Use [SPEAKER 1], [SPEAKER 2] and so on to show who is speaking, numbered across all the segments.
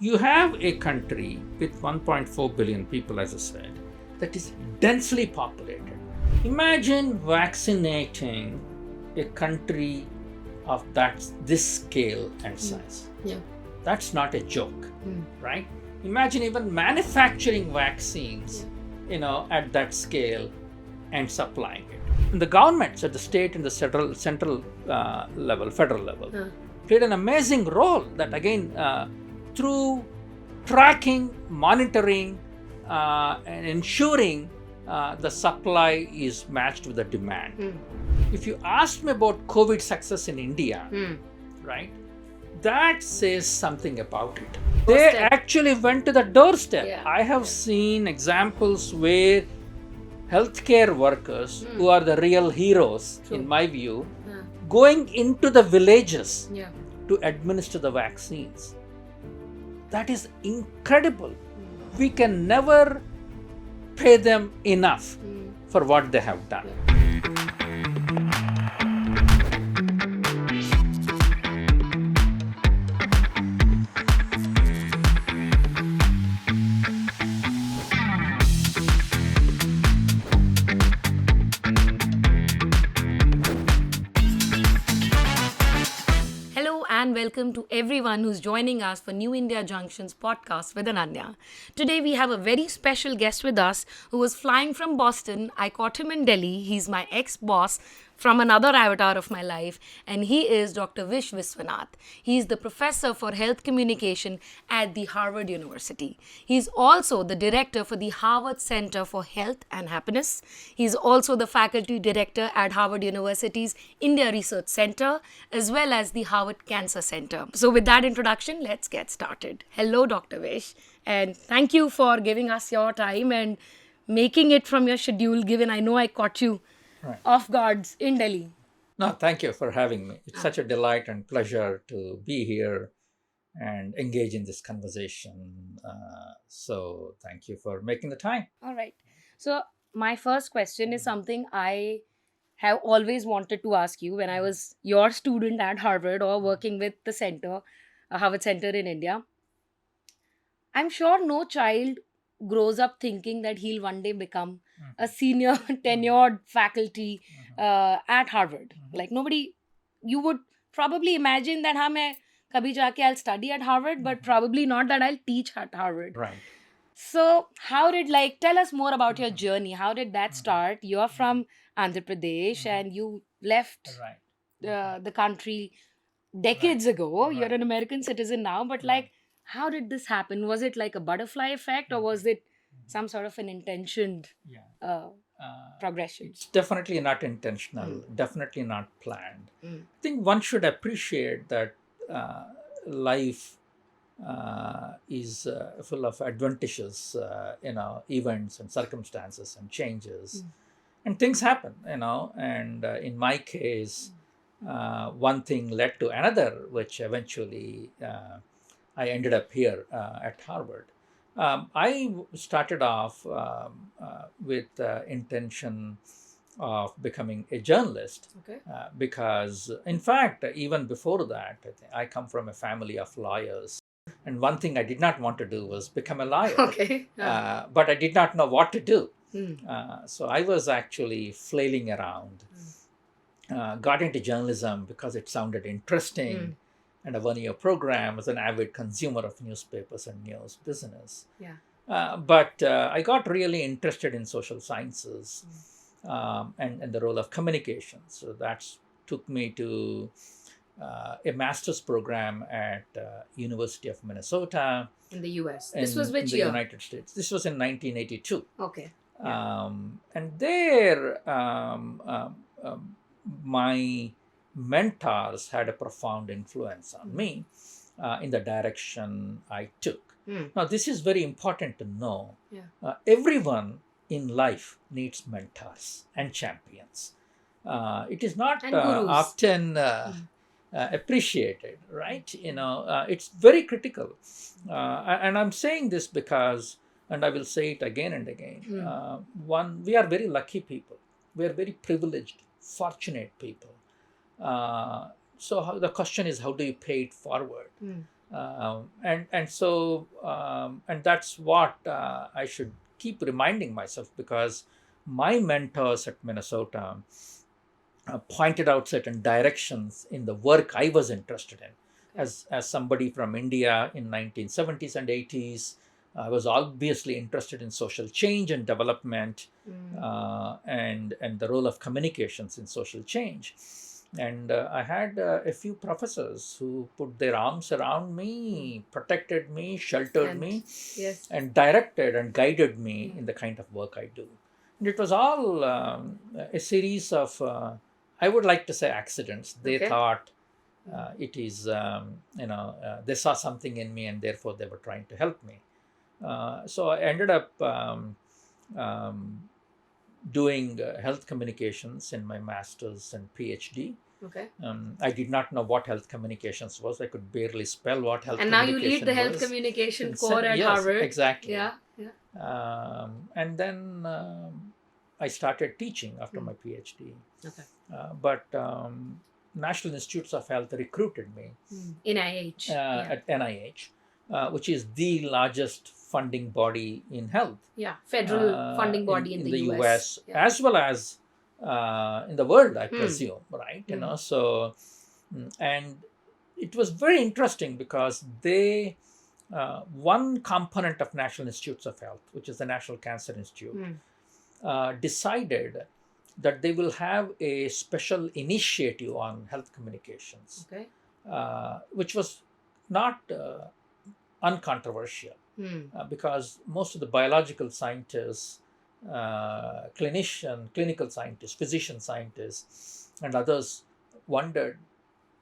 [SPEAKER 1] You have a country with 1.4 billion people, as I said, that is densely populated. Imagine vaccinating a country of this scale and size.
[SPEAKER 2] Yeah.
[SPEAKER 1] That's not a joke, right? Imagine even manufacturing vaccines, at that scale and supplying it. And the governments at the state and the central level, federal level, played an amazing role that again, through tracking, monitoring, and ensuring the supply is matched with the demand. If you asked me about COVID success in India, right, that says something about it. They actually went to the doorstep.
[SPEAKER 2] Yeah.
[SPEAKER 1] I have seen examples where healthcare workers, who are the real heroes, in my view, going into the villages to administer the vaccines. That is incredible. We can never pay them enough for what they have done.
[SPEAKER 2] And welcome to everyone who's joining us for New India Junction's podcast with Ananya. Today we have a very special guest with us who was flying from Boston. I caught him in Delhi. He's my ex-boss from another avatar of my life, and he is Dr. Vish Viswanath. He is the professor for health communication at the Harvard University. He is also the director for the Harvard Center for Health and Happiness. He is also the faculty director at Harvard University's India Research Center, as well as the Harvard Cancer Center. So with that introduction, let's get started. Hello, Dr. Vish, and thank you for giving us your time and making it from your schedule, given I know I caught you off guards in Delhi.
[SPEAKER 1] No, thank you for having me. It's such a delight and pleasure to be here and engage in this conversation. So thank you for making the time.
[SPEAKER 2] All right. So my first question is something I have always wanted to ask you when I was your student at Harvard or working with the center, Harvard Center in India. I'm sure no child grows up thinking that he'll one day become a senior tenured faculty at Harvard. Like nobody, you would probably imagine that kabhi jaake I'll study at Harvard, but probably not that I'll teach at Harvard.
[SPEAKER 1] Right.
[SPEAKER 2] So how did, tell us more about your journey. How did that start? You're from Andhra Pradesh and you left the country decades ago. You're an American citizen now, but how did this happen? Was it like a butterfly effect or was it some sort of an intentioned progression?
[SPEAKER 1] It's definitely not intentional, definitely not planned. I think one should appreciate that life is full of adventitious, events and circumstances and changes. And things happen, and in my case, one thing led to another, which eventually I ended up here at Harvard. I started off with the intention of becoming a journalist because, in fact, even before that, I come from a family of lawyers. And one thing I did not want to do was become a lawyer, but I did not know what to do. So I was actually flailing around, got into journalism because it sounded interesting. And a one-year program as an avid consumer of newspapers and news business. But I got really interested in social sciences and the role of communication. So that took me to a master's program at University of Minnesota.
[SPEAKER 2] In the US. This was which
[SPEAKER 1] year? In the United States. This was in 1982.
[SPEAKER 2] Okay.
[SPEAKER 1] And there, my mentors had a profound influence on me in the direction I took. Now, this is very important to know. Everyone in life needs mentors and champions. It is not often appreciated, right? It's very critical. And I'm saying this because, and I will say it again and again, one, we are very lucky people. We are very privileged, fortunate people. So the question is, how do you pay it forward? And that's what I should keep reminding myself, because my mentors at Minnesota pointed out certain directions in the work I was interested in. As somebody from India in 1970s and 80s, I was obviously interested in social change and development, and the role of communications in social change. And I had a few professors who put their arms around me, protected me, sheltered me,
[SPEAKER 2] Yes.
[SPEAKER 1] and directed and guided me in the kind of work I do. And it was all a series of, I would like to say, accidents. They thought it is, they saw something in me and therefore they were trying to help me. So I ended up doing health communications in my master's and PhD. I did not know what health communications was. I could barely spell what health
[SPEAKER 2] And now you
[SPEAKER 1] communication
[SPEAKER 2] lead the health
[SPEAKER 1] was.
[SPEAKER 2] communication core at
[SPEAKER 1] Yes,
[SPEAKER 2] Harvard.
[SPEAKER 1] exactly.
[SPEAKER 2] Yeah.
[SPEAKER 1] And then I started teaching after my PhD. But National Institutes of Health recruited me
[SPEAKER 2] NIH.
[SPEAKER 1] at NIH, which is the largest funding body in health.
[SPEAKER 2] Federal funding body in the US.
[SPEAKER 1] As well as in the world, I presume, right? So, and it was very interesting because they, one component of National Institutes of Health, which is the National Cancer Institute, decided that they will have a special initiative on health communications, which was not uncontroversial, because most of the biological scientists, clinical scientists, physician scientists, and others wondered,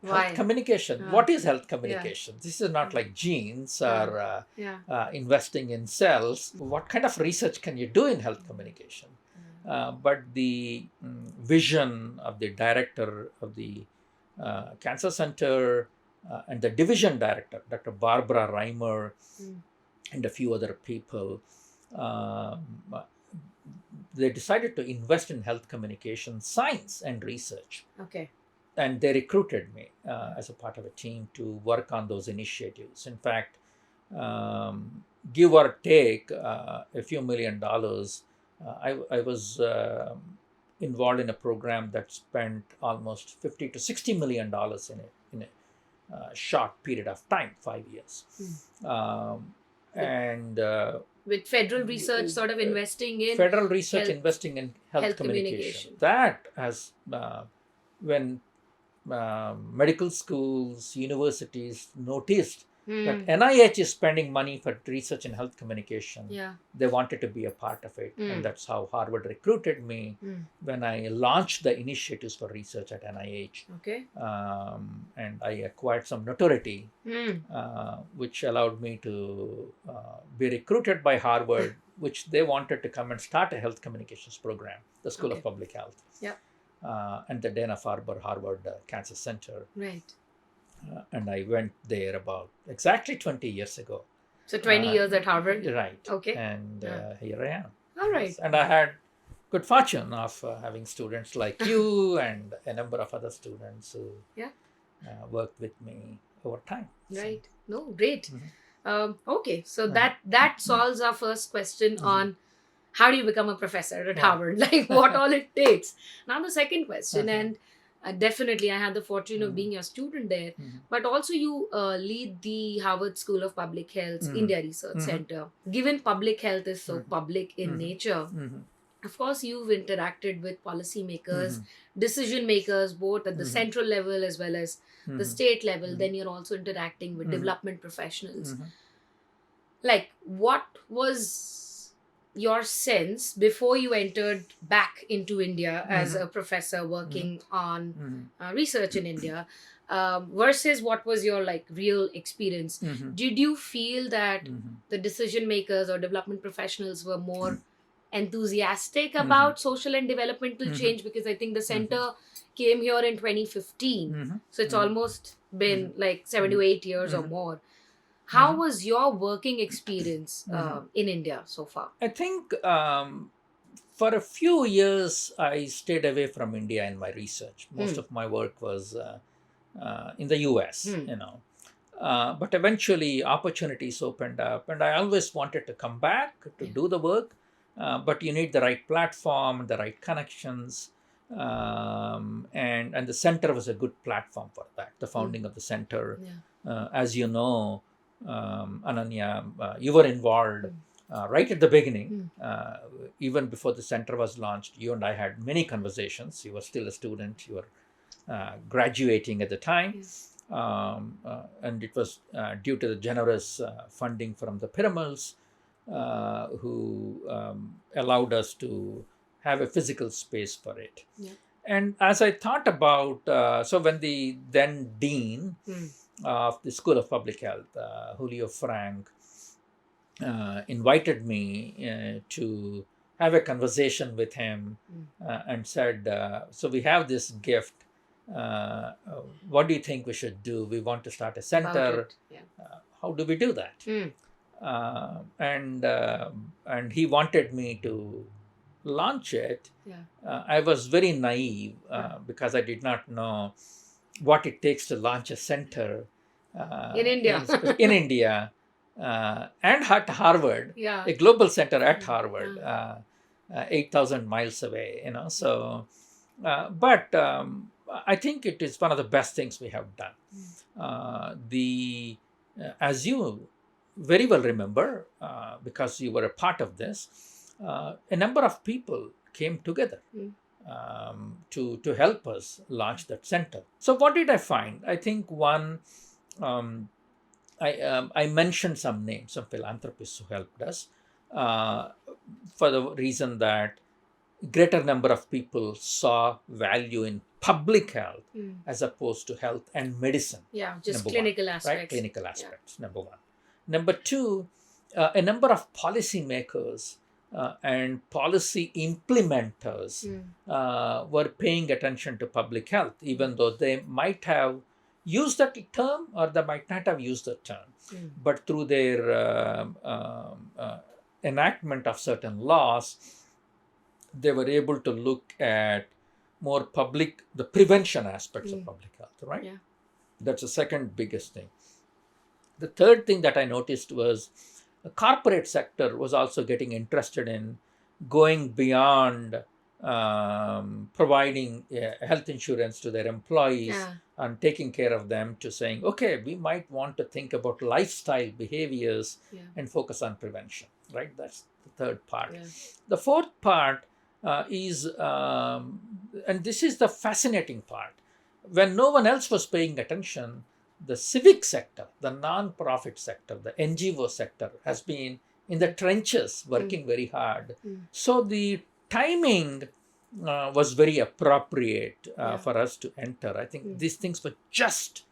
[SPEAKER 1] health communication, what is health communication? This is not like genes or investing in cells. What kind of research can you do in health communication? But the vision of the director of the cancer center and the division director, Dr. Barbara Reimer, and a few other people, they decided to invest in health communication science and research. And they recruited me as a part of a team to work on those initiatives. In fact, give or take a few $1 million, I was involved in a program that spent almost $50 to $60 million in a short period of time, 5 years. And
[SPEAKER 2] with federal research sort of investing in
[SPEAKER 1] federal research investing in health communication. That has, when medical schools, universities noticed that NIH is spending money for research in health communication, they wanted to be a part of it. And that's how Harvard recruited me when I launched the initiatives for research at NIH. And I acquired some notoriety, which allowed me to be recruited by Harvard, which they wanted to come and start a health communications program, the School of Public Health. And the Dana-Farber Harvard Cancer Center. And I went there about exactly 20 years ago.
[SPEAKER 2] So 20 years at Harvard?
[SPEAKER 1] Right. And here I am.
[SPEAKER 2] All right.
[SPEAKER 1] And I had good fortune of having students like you and a number of other students who worked with me over time.
[SPEAKER 2] Right. No, great. Okay. So that solves our first question on how do you become a professor at Harvard? Like what all it takes. Now the second question, and definitely I had the fortune of being a student there, but also you lead the Harvard School of Public Health India Research Center. Given public health is so public in nature, of course you've interacted with policymakers, decision makers, both at the central level as well as the state level. Then you're also interacting with development professionals. Like what was your sense before you entered back into India as a professor working on research in India, versus what was your like real experience? Did you feel that the decision makers or development professionals were more enthusiastic about social and developmental change? Because I think the center came here in 2015, so it's almost been like 7 to 8 years or more. How was your working experience in India so far?
[SPEAKER 1] I think for a few years, I stayed away from India in my research. Most of my work was in the US, But eventually opportunities opened up, and I always wanted to come back to do the work. But you need the right platform, the right connections, and the center was a good platform for that. The founding of the center, as you know, Ananya, you were involved right at the beginning, even before the center was launched. You and I had many conversations. You were still a student. You were graduating at the time. And it was due to the generous funding from the Piramals, who allowed us to have a physical space for it. And as I thought about, so when the then dean of the School of Public Health, Julio Frank, invited me to have a conversation with him and said, so we have this gift. What do you think we should do? We want to start a center. How do we do that? And he wanted me to launch it. I was very naive because I did not know what it takes to launch a center
[SPEAKER 2] in India.
[SPEAKER 1] in India, and at Harvard, a global center at Harvard, 8,000 miles away. So, but I think it is one of the best things we have done. As you very well remember, because you were a part of this, a number of people came together to help us launch that center. So what did I find? I think one, I mentioned some names, some philanthropists who helped us, for the reason that greater number of people saw value in public health as opposed to health and medicine.
[SPEAKER 2] Just clinical aspects.
[SPEAKER 1] Right? Clinical aspects, number one. Number two, a number of policymakers and policy implementers were paying attention to public health, even though they might have used that term or they might not have used the term. But through their enactment of certain laws, they were able to look at more the prevention aspects of public health, right? That's the second biggest thing. The third thing that I noticed was the corporate sector was also getting interested in going beyond providing health insurance to their employees and taking care of them, to saying, okay, we might want to think about lifestyle behaviors and focus on prevention, right? That's the third part. The fourth part is, and this is the fascinating part, when no one else was paying attention, the civic sector, the non-profit sector, the NGO sector has been in the trenches working very hard. So the timing was very appropriate for us to enter. I think these things were just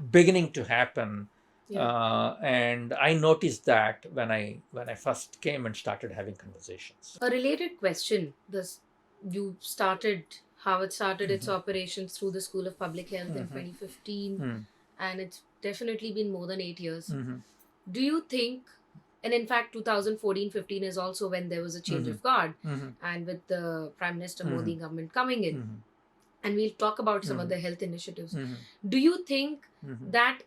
[SPEAKER 1] beginning to happen. And I noticed that when I first came and started having conversations.
[SPEAKER 2] A related question, Harvard started its operations through the School of Public Health in 2015. And it's definitely been more than 8 years. Do you think, and in fact 2014-15 is also when there was a change of guard, and with the Prime Minister Modi government coming in, and we'll talk about some of the health initiatives. Do you think that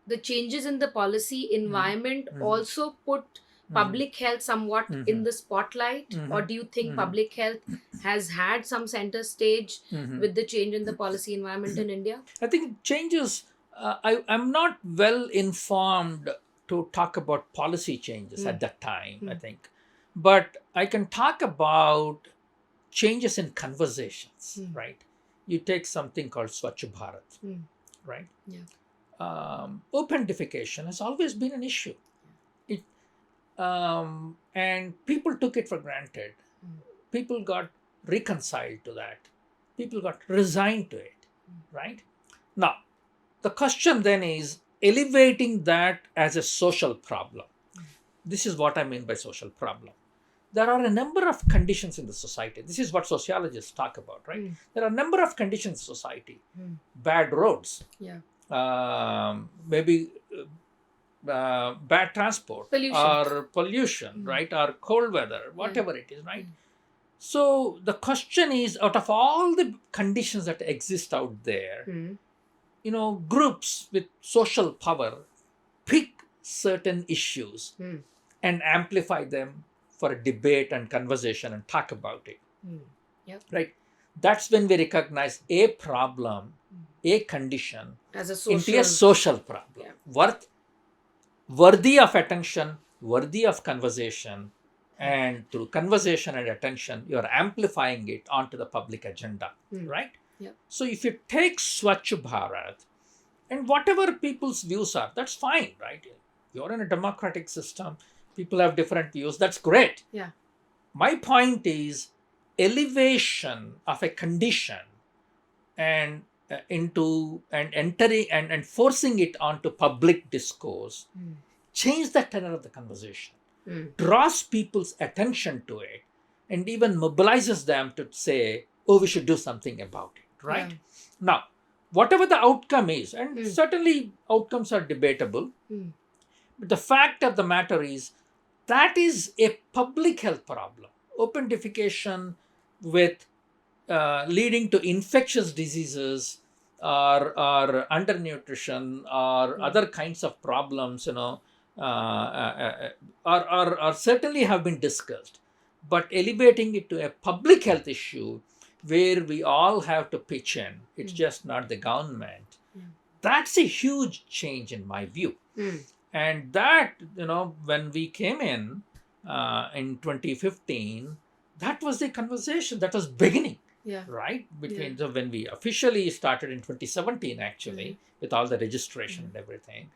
[SPEAKER 2] the changes in the policy environment also put public health somewhat in the spotlight, or do you think public health has had some center stage with the change in the policy environment in India?
[SPEAKER 1] I think changes, I'm not well informed to talk about policy changes at that time, I think. But I can talk about changes in conversations, right? You take something called Swachh Bharat, right? Opentification has always been an issue. And people took it for granted. People got reconciled to that. People got resigned to it, right? Now, the question then is elevating that as a social problem. This is what I mean by social problem. There are a number of conditions in the society. This is what sociologists talk about, right? There are a number of conditions in society. Bad roads. Maybe bad transport. Pollution, right? Or cold weather, whatever it is, right? So the question is, out of all the conditions that exist out there, groups with social power pick certain issues and amplify them for a debate and conversation and talk about it.
[SPEAKER 2] Yep.
[SPEAKER 1] Right? That's when we recognize a problem, a condition
[SPEAKER 2] As
[SPEAKER 1] into a social problem, worthy of attention, worthy of conversation, and through conversation and attention, you're amplifying it onto the public agenda, right?
[SPEAKER 2] Yep.
[SPEAKER 1] So if you take Swachh Bharat, and whatever people's views are, that's fine, right? You're in a democratic system, people have different views, that's great.
[SPEAKER 2] Yeah.
[SPEAKER 1] My point is elevation of a condition and into and entering and forcing it onto public discourse change the tenor of the conversation, draws people's attention to it, and even mobilizes them to say, oh, we should do something about it, right? Now, whatever the outcome is, and certainly outcomes are debatable, but the fact of the matter is that is a public health problem. Open defecation with leading to infectious diseases or undernutrition or other kinds of problems, are certainly have been discussed. But elevating it to a public health issue where we all have to pitch in, it's just not the government. That's a huge change in my view. And that, when we came in 2015, that was the conversation that was beginning. Right? Between when we officially started in 2017, actually, with all the registration and everything.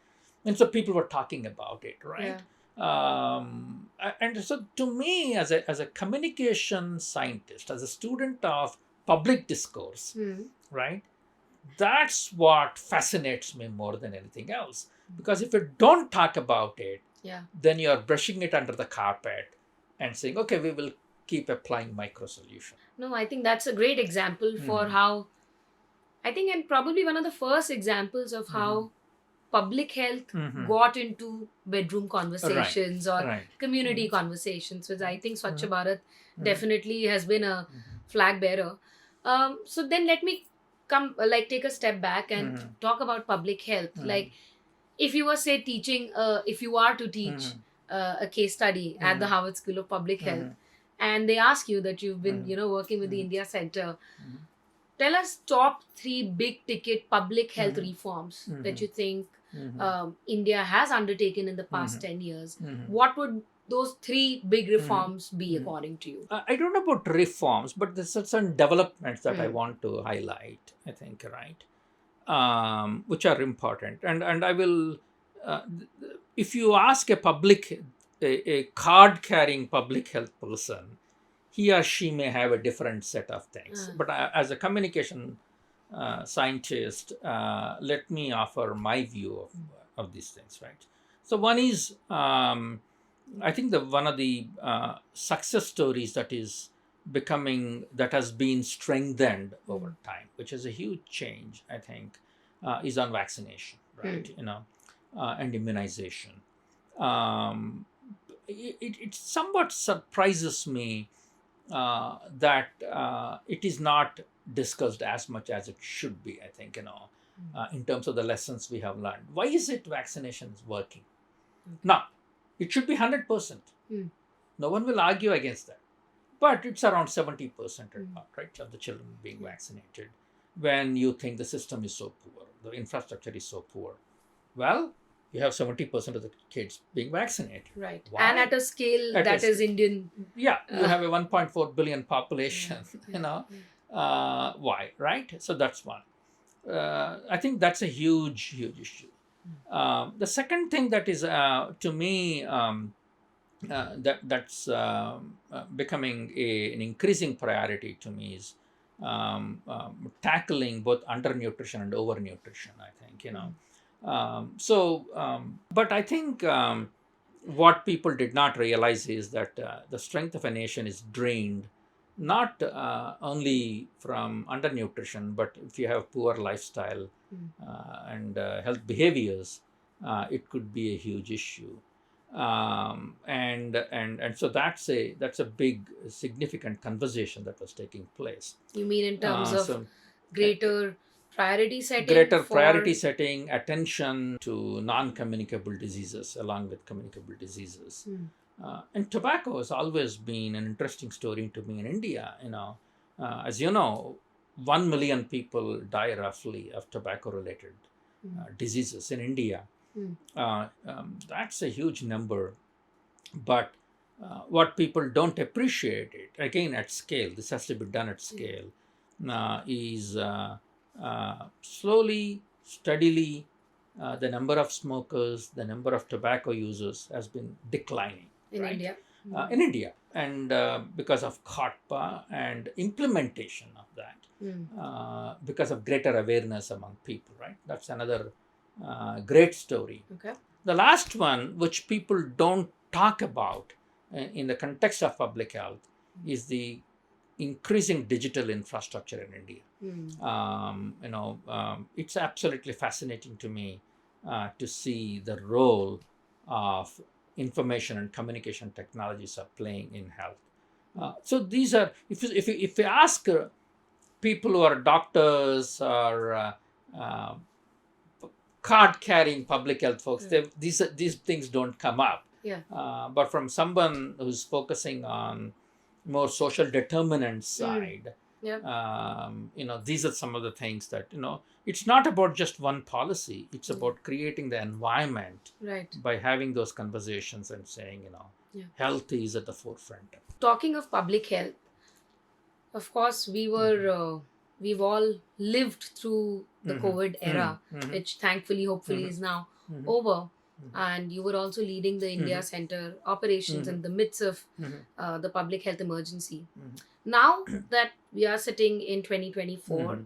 [SPEAKER 1] And so people were talking about it, right? And so to me, as a communication scientist, as a student of public discourse, right? That's what fascinates me more than anything else. Because if you don't talk about it, then you're brushing it under the carpet and saying, okay, we will keep applying micro solution.
[SPEAKER 2] No, I think that's a great example for how, I think, and probably one of the first examples of how public health got into bedroom conversations or community conversations, which I think Swachh Bharat definitely has been a flag bearer. So then let me take a step back and talk about public health. Like, if you were, say, teaching, if you are to teach a case study at the Harvard School of Public Health, and they ask you that you've been, working with the India Center, tell us top 3 big ticket public health reforms that you think India has undertaken in the past 10 years. What would those 3 big reforms be according to you?
[SPEAKER 1] I don't know about reforms, but there's certain developments that I want to highlight, I think, right? Which are important. And I will, if you ask a card-carrying public health person, he or she may have a different set of things. But as a communication scientist, let me offer my view of these things, right? So one is, I think one of the success stories that has been strengthened over time, which is a huge change, I think, is on vaccination, right? And immunization. It somewhat surprises me that it is not discussed as much as it should be, I think, in terms of the lessons we have learned. Why is it vaccination is working? Now, it should be 100%. No one will argue against that. But it's around 70% or not, right, of the children being vaccinated when you think the system is so poor, the infrastructure is so poor. Well, you have 70% of the kids being vaccinated.
[SPEAKER 2] Right. Why? And at a scale that is Indian.
[SPEAKER 1] Yeah, you have a 1.4 billion population, why, right? So that's one. I think that's a huge issue. The second thing that is, to me, that's becoming an increasing priority to me is tackling both undernutrition and overnutrition, I think, but I think what people did not realize is that the strength of a nation is drained not only from undernutrition, but if you have poor lifestyle and health behaviors, it could be a huge issue. And so that's a big significant conversation that was taking place.
[SPEAKER 2] You mean in terms of greater priority setting
[SPEAKER 1] greater
[SPEAKER 2] for
[SPEAKER 1] priority setting, attention to non-communicable diseases along with communicable diseases. And tobacco has always been an interesting story to me in India. As you know, 1 million people die roughly of tobacco-related diseases in India. That's a huge number. But what people don't appreciate it, again at scale, this has to be done at scale, is slowly, steadily, the number of smokers, the number of tobacco users has been declining.
[SPEAKER 2] in India.
[SPEAKER 1] In India, and because of COTPA and implementation of that, because of greater awareness among people, right? That's another great story.
[SPEAKER 2] Okay.
[SPEAKER 1] The last one, which people don't talk about in the context of public health, is the increasing digital infrastructure in India. It's absolutely fascinating to me to see the role of information and communication technologies are playing in health. So these are, if you ask people who are doctors or card-carrying public health folks, these things don't come up. But from someone who's focusing on more social determinant side, these are some of the things that, it's not about just one policy. It's about creating the environment by having those conversations and saying, health is at the forefront.
[SPEAKER 2] Talking of public health, of course, we've all lived through the COVID era, which thankfully, hopefully is now over. And you were also leading the India Center operations in the midst of the public health emergency. Now that we are sitting in 2024,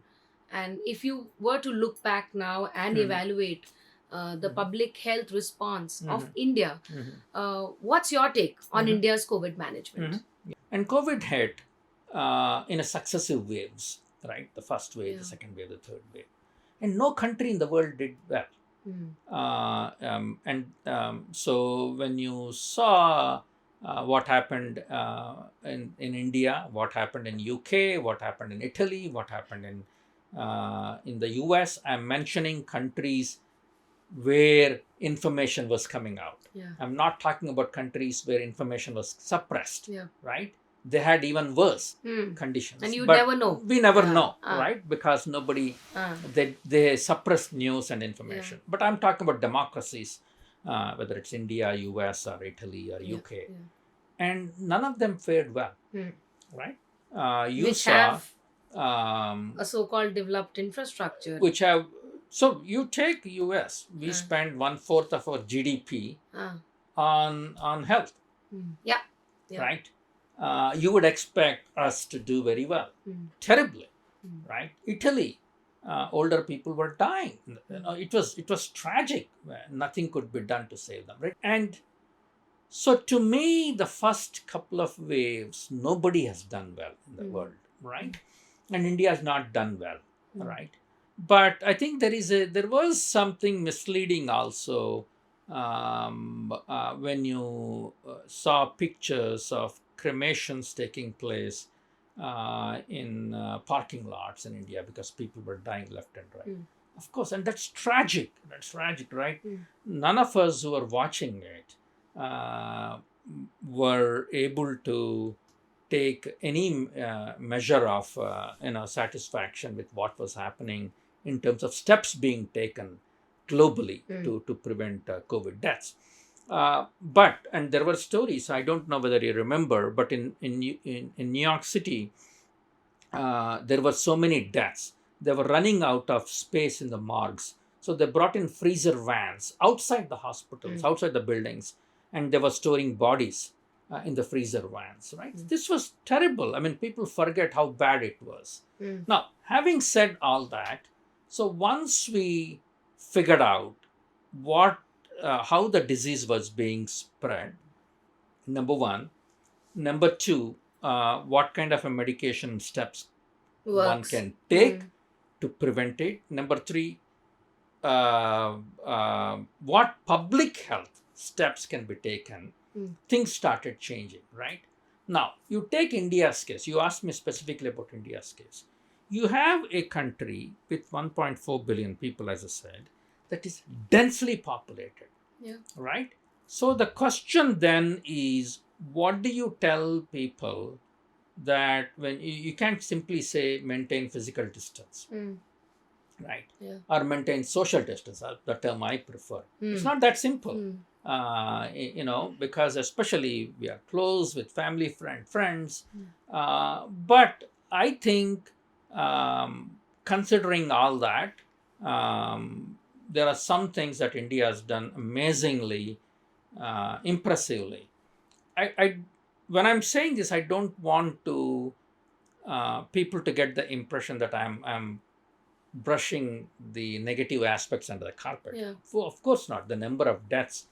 [SPEAKER 2] and if you were to look back now and evaluate the public health response of India, what's your take on India's COVID management?
[SPEAKER 1] And COVID hit in a successive waves, right? The first wave, the second wave, the third wave. And no country in the world did well. So when you saw what happened in India, what happened in UK, what happened in Italy, what happened in the US, I'm mentioning countries where information was coming out. I'm not talking about countries where information was suppressed, right? They had even worse conditions.
[SPEAKER 2] And you never know.
[SPEAKER 1] We never know, right? Because nobody, they suppress news and information. But I'm talking about democracies, whether it's India, US, or Italy, or UK. And none of them fared well, right?
[SPEAKER 2] Which have a so-called developed infrastructure.
[SPEAKER 1] So you take US, we spend 1/4 of our GDP on health, right? You would expect us to do very well. Terribly, right? Italy, older people were dying. It was tragic. Nothing could be done to save them, right? And so to me, the first couple of waves, nobody has done well in the world, right? And India has not done well, right? But I think there was something misleading also when you saw pictures of cremations taking place in parking lots in India because people were dying left and right. Of course, and that's tragic. That's tragic, right? None of us who were watching it were able to take any measure of satisfaction with what was happening in terms of steps being taken globally to prevent COVID deaths. And there were stories, I don't know whether you remember, but in New York City, there were so many deaths. They were running out of space in the morgues. So they brought in freezer vans outside the hospitals, outside the buildings, and they were storing bodies in the freezer vans, right? This was terrible. I mean, people forget how bad it was. Now, having said all that, so once we figured out how the disease was being spread, number one. Number two, what kind of a medication steps one can take to prevent it. Number three, what public health steps can be taken. Things started changing, right? Now, you take India's case. You asked me specifically about India's case. you have a country with 1.4 billion people, as I said, that is densely populated, right? So the question then is, what do you tell people that when you can't simply say maintain physical distance, right? Or maintain social distance, the term I prefer. It's not that simple. Because especially we are close with family, friends. But I think considering all that, there are some things that India has done amazingly, impressively. When I'm saying this, I don't want to people to get the impression that I'm brushing the negative aspects under the carpet. Of course not. The number of deaths,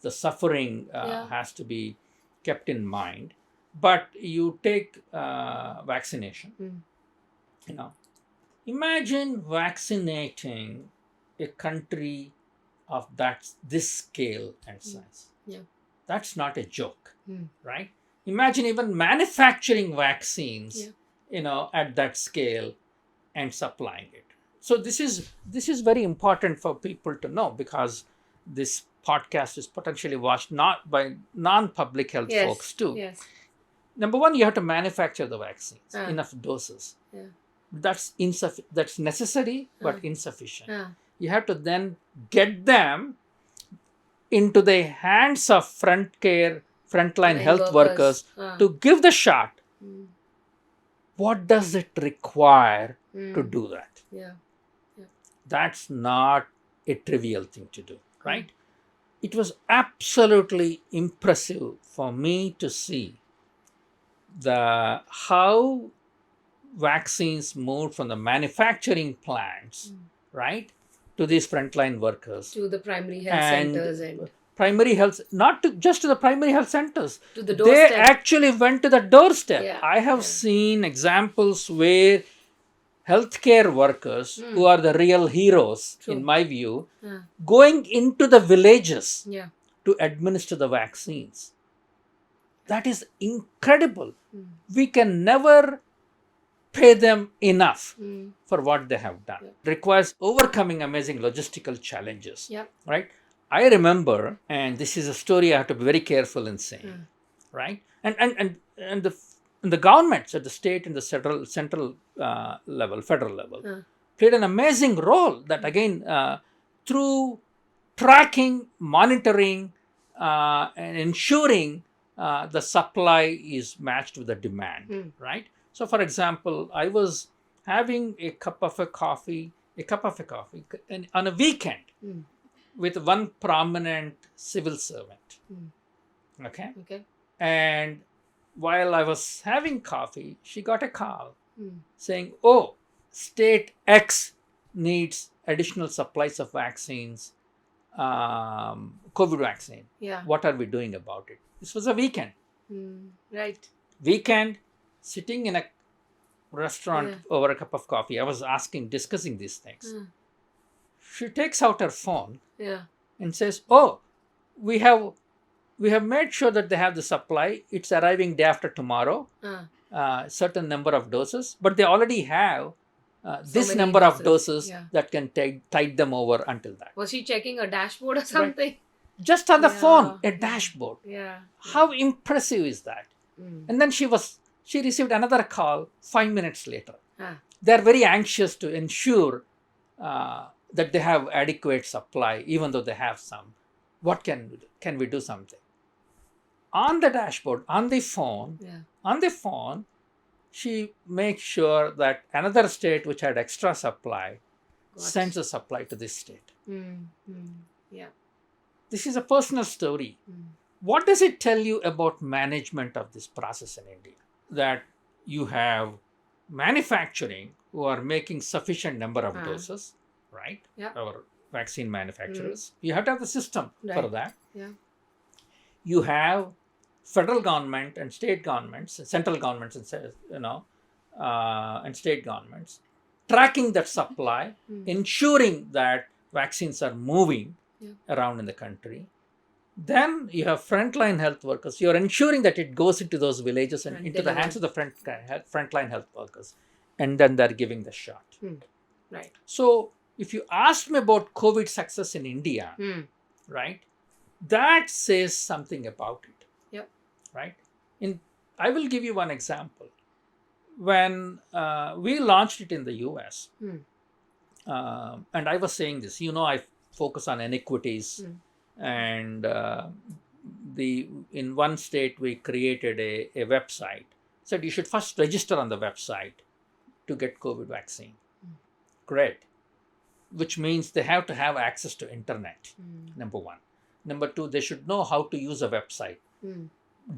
[SPEAKER 1] the suffering has to be kept in mind. But you take vaccination. Imagine vaccinating a country of this scale and size. That's not a joke, right? Imagine even manufacturing vaccines, at that scale and supplying it. So this is very important for people to know, because this podcast is potentially watched not by non-public health folks too. Number one, you have to manufacture the vaccines, enough doses. That's necessary, but insufficient. You have to then get them into the hands of frontline health workers to give the shot. What does it require to do that? That's not a trivial thing to do, right? It was absolutely impressive for me to see how vaccines moved from the manufacturing plants, right, to these frontline workers,
[SPEAKER 2] to the primary health centers and
[SPEAKER 1] primary health, not just to the primary health centers,
[SPEAKER 2] to the doorstep.
[SPEAKER 1] They actually went to the doorstep. I have seen examples where healthcare workers, who are the real heroes, in my view, going into the villages to administer the vaccines. That is incredible. We can never pay them enough for what they have done. It requires overcoming amazing logistical challenges, right? I remember, and this is a story I have to be very careful in saying, right? And the governments at the state and the central level, federal level, played an amazing role. That again, through tracking, monitoring, and ensuring the supply is matched with the demand, right? So, for example, I was having a cup of coffee on a weekend with one prominent civil servant. Okay? And while I was having coffee, she got a call saying, "Oh, state X needs additional supplies of vaccines, COVID vaccine. What are we doing about it?" This was a weekend.
[SPEAKER 2] Right.
[SPEAKER 1] Weekend, sitting in a restaurant over a cup of coffee. I was discussing these things. She takes out her phone and says, "Oh, we have made sure that they have the supply. It's arriving day after tomorrow, certain number of doses, but they already have this number of doses that can tide them over until that."
[SPEAKER 2] Was she checking a dashboard or something?
[SPEAKER 1] Right. Just on the phone, a dashboard. How impressive is that? And then she received another call 5 minutes later. They're very anxious to ensure that they have adequate supply, even though they have some. What can we do something? On the dashboard, on the phone, she makes sure that another state which had extra supply sends a supply to this state. This is a personal story. What does it tell you about management of this process in India? That you have manufacturing who are making sufficient number of doses, right? Our vaccine manufacturers. You have to have the system for that. You have federal government and state governments, central governments, and state governments tracking that supply, ensuring that vaccines are moving around in the country. Then you have frontline health workers. You are ensuring that it goes into those villages and into the hands of the frontline health workers. and then they're giving the shot.
[SPEAKER 2] Right.
[SPEAKER 1] So if you ask me about COVID success in India, right, that says something about it.
[SPEAKER 2] Yep.
[SPEAKER 1] Right. I will give you one example. When we launched it in the US, and I was saying this, I focus on inequities, and in one state we created a website. Said you should first register on the website to get COVID vaccine. Great. Which means they have to have access to internet, number one. Number two, they should know how to use a website.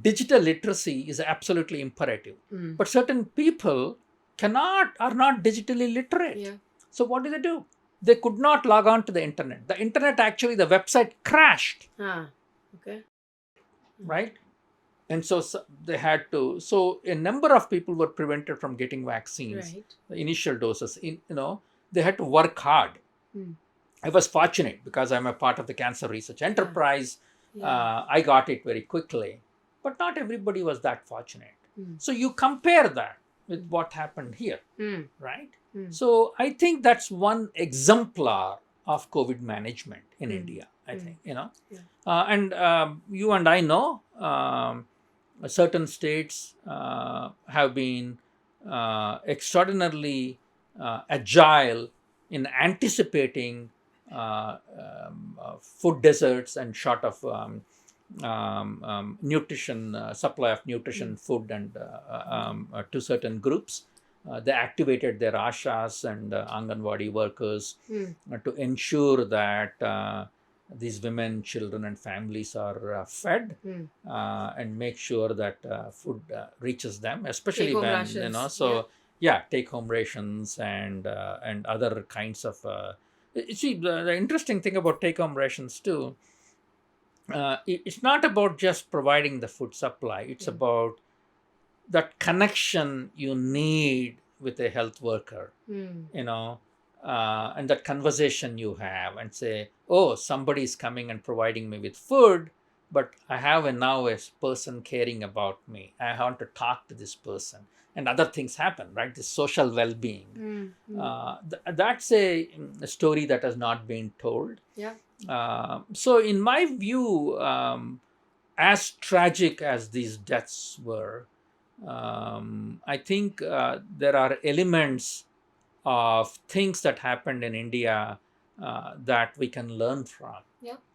[SPEAKER 1] Digital literacy is absolutely imperative. But certain people are not digitally literate.
[SPEAKER 2] Yeah.
[SPEAKER 1] So what do? They could not log on to the internet. The internet, actually, the website crashed.
[SPEAKER 2] Okay.
[SPEAKER 1] Right? And so they had to. So a number of people were prevented from getting vaccines, the initial doses. They had to work hard. I was fortunate because I'm a part of the cancer research enterprise. I got it very quickly, but not everybody was that fortunate. So you compare that with what happened here, right? So I think that's one exemplar of COVID management in India, I think, and you and I know certain states have been extraordinarily agile in anticipating food deserts and short of nutrition, supply of nutrition, food, and to certain groups. They activated their ashas and Anganwadi workers to ensure that these women, children, and families are fed and make sure that food reaches them, especially when rations. Take-home rations and other kinds of. You see, the interesting thing about take-home rations too. It's not about just providing the food supply. It's about that connection you need with a health worker, and that conversation you have and say, oh, somebody is coming and providing me with food, but I have now a person caring about me. I want to talk to this person, and other things happen, right? This social well-being. That's a story that has not been told. So in my view, as tragic as these deaths were, I think there are elements of things that happened in India that we can learn from,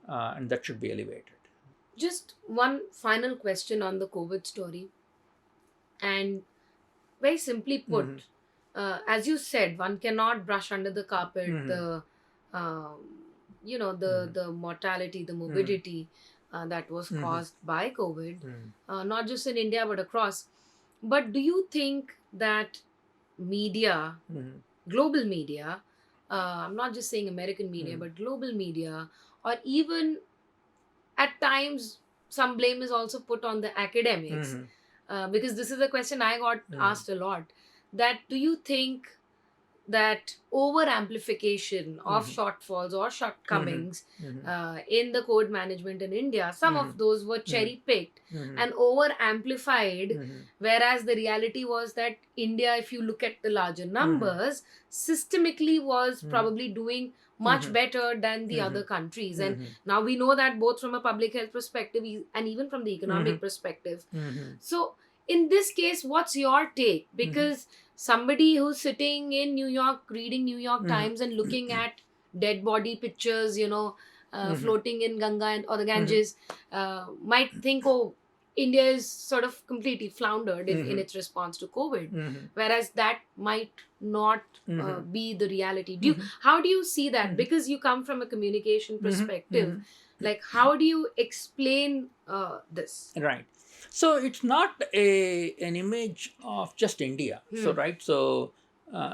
[SPEAKER 1] and that should be elevated.
[SPEAKER 2] Just one final question on the COVID story, and very simply put, as you said, one cannot brush under the carpet the mortality, the morbidity that was caused by COVID, not just in India but across. But do you think that media, global media, I'm not just saying American media, but global media, or even at times some blame is also put on the academics, because this is a question I got asked a lot, that do you think that over amplification of shortfalls or shortcomings in the code management in India, some of those were cherry picked and over amplified, whereas the reality was that India, if you look at the larger numbers, systemically was probably doing much better than the other countries. And now we know that both from a public health perspective and even from the economic perspective. So in this case, what's your take? Because somebody who's sitting in New York, reading New York Times and looking at dead body pictures, floating in Ganga or the Ganges, might think, oh, India is sort of completely floundered in its response to COVID, whereas that might not be the reality. How do you see that? Because you come from a communication perspective, like how do you explain this?
[SPEAKER 1] Right. So it's not an image of just India. So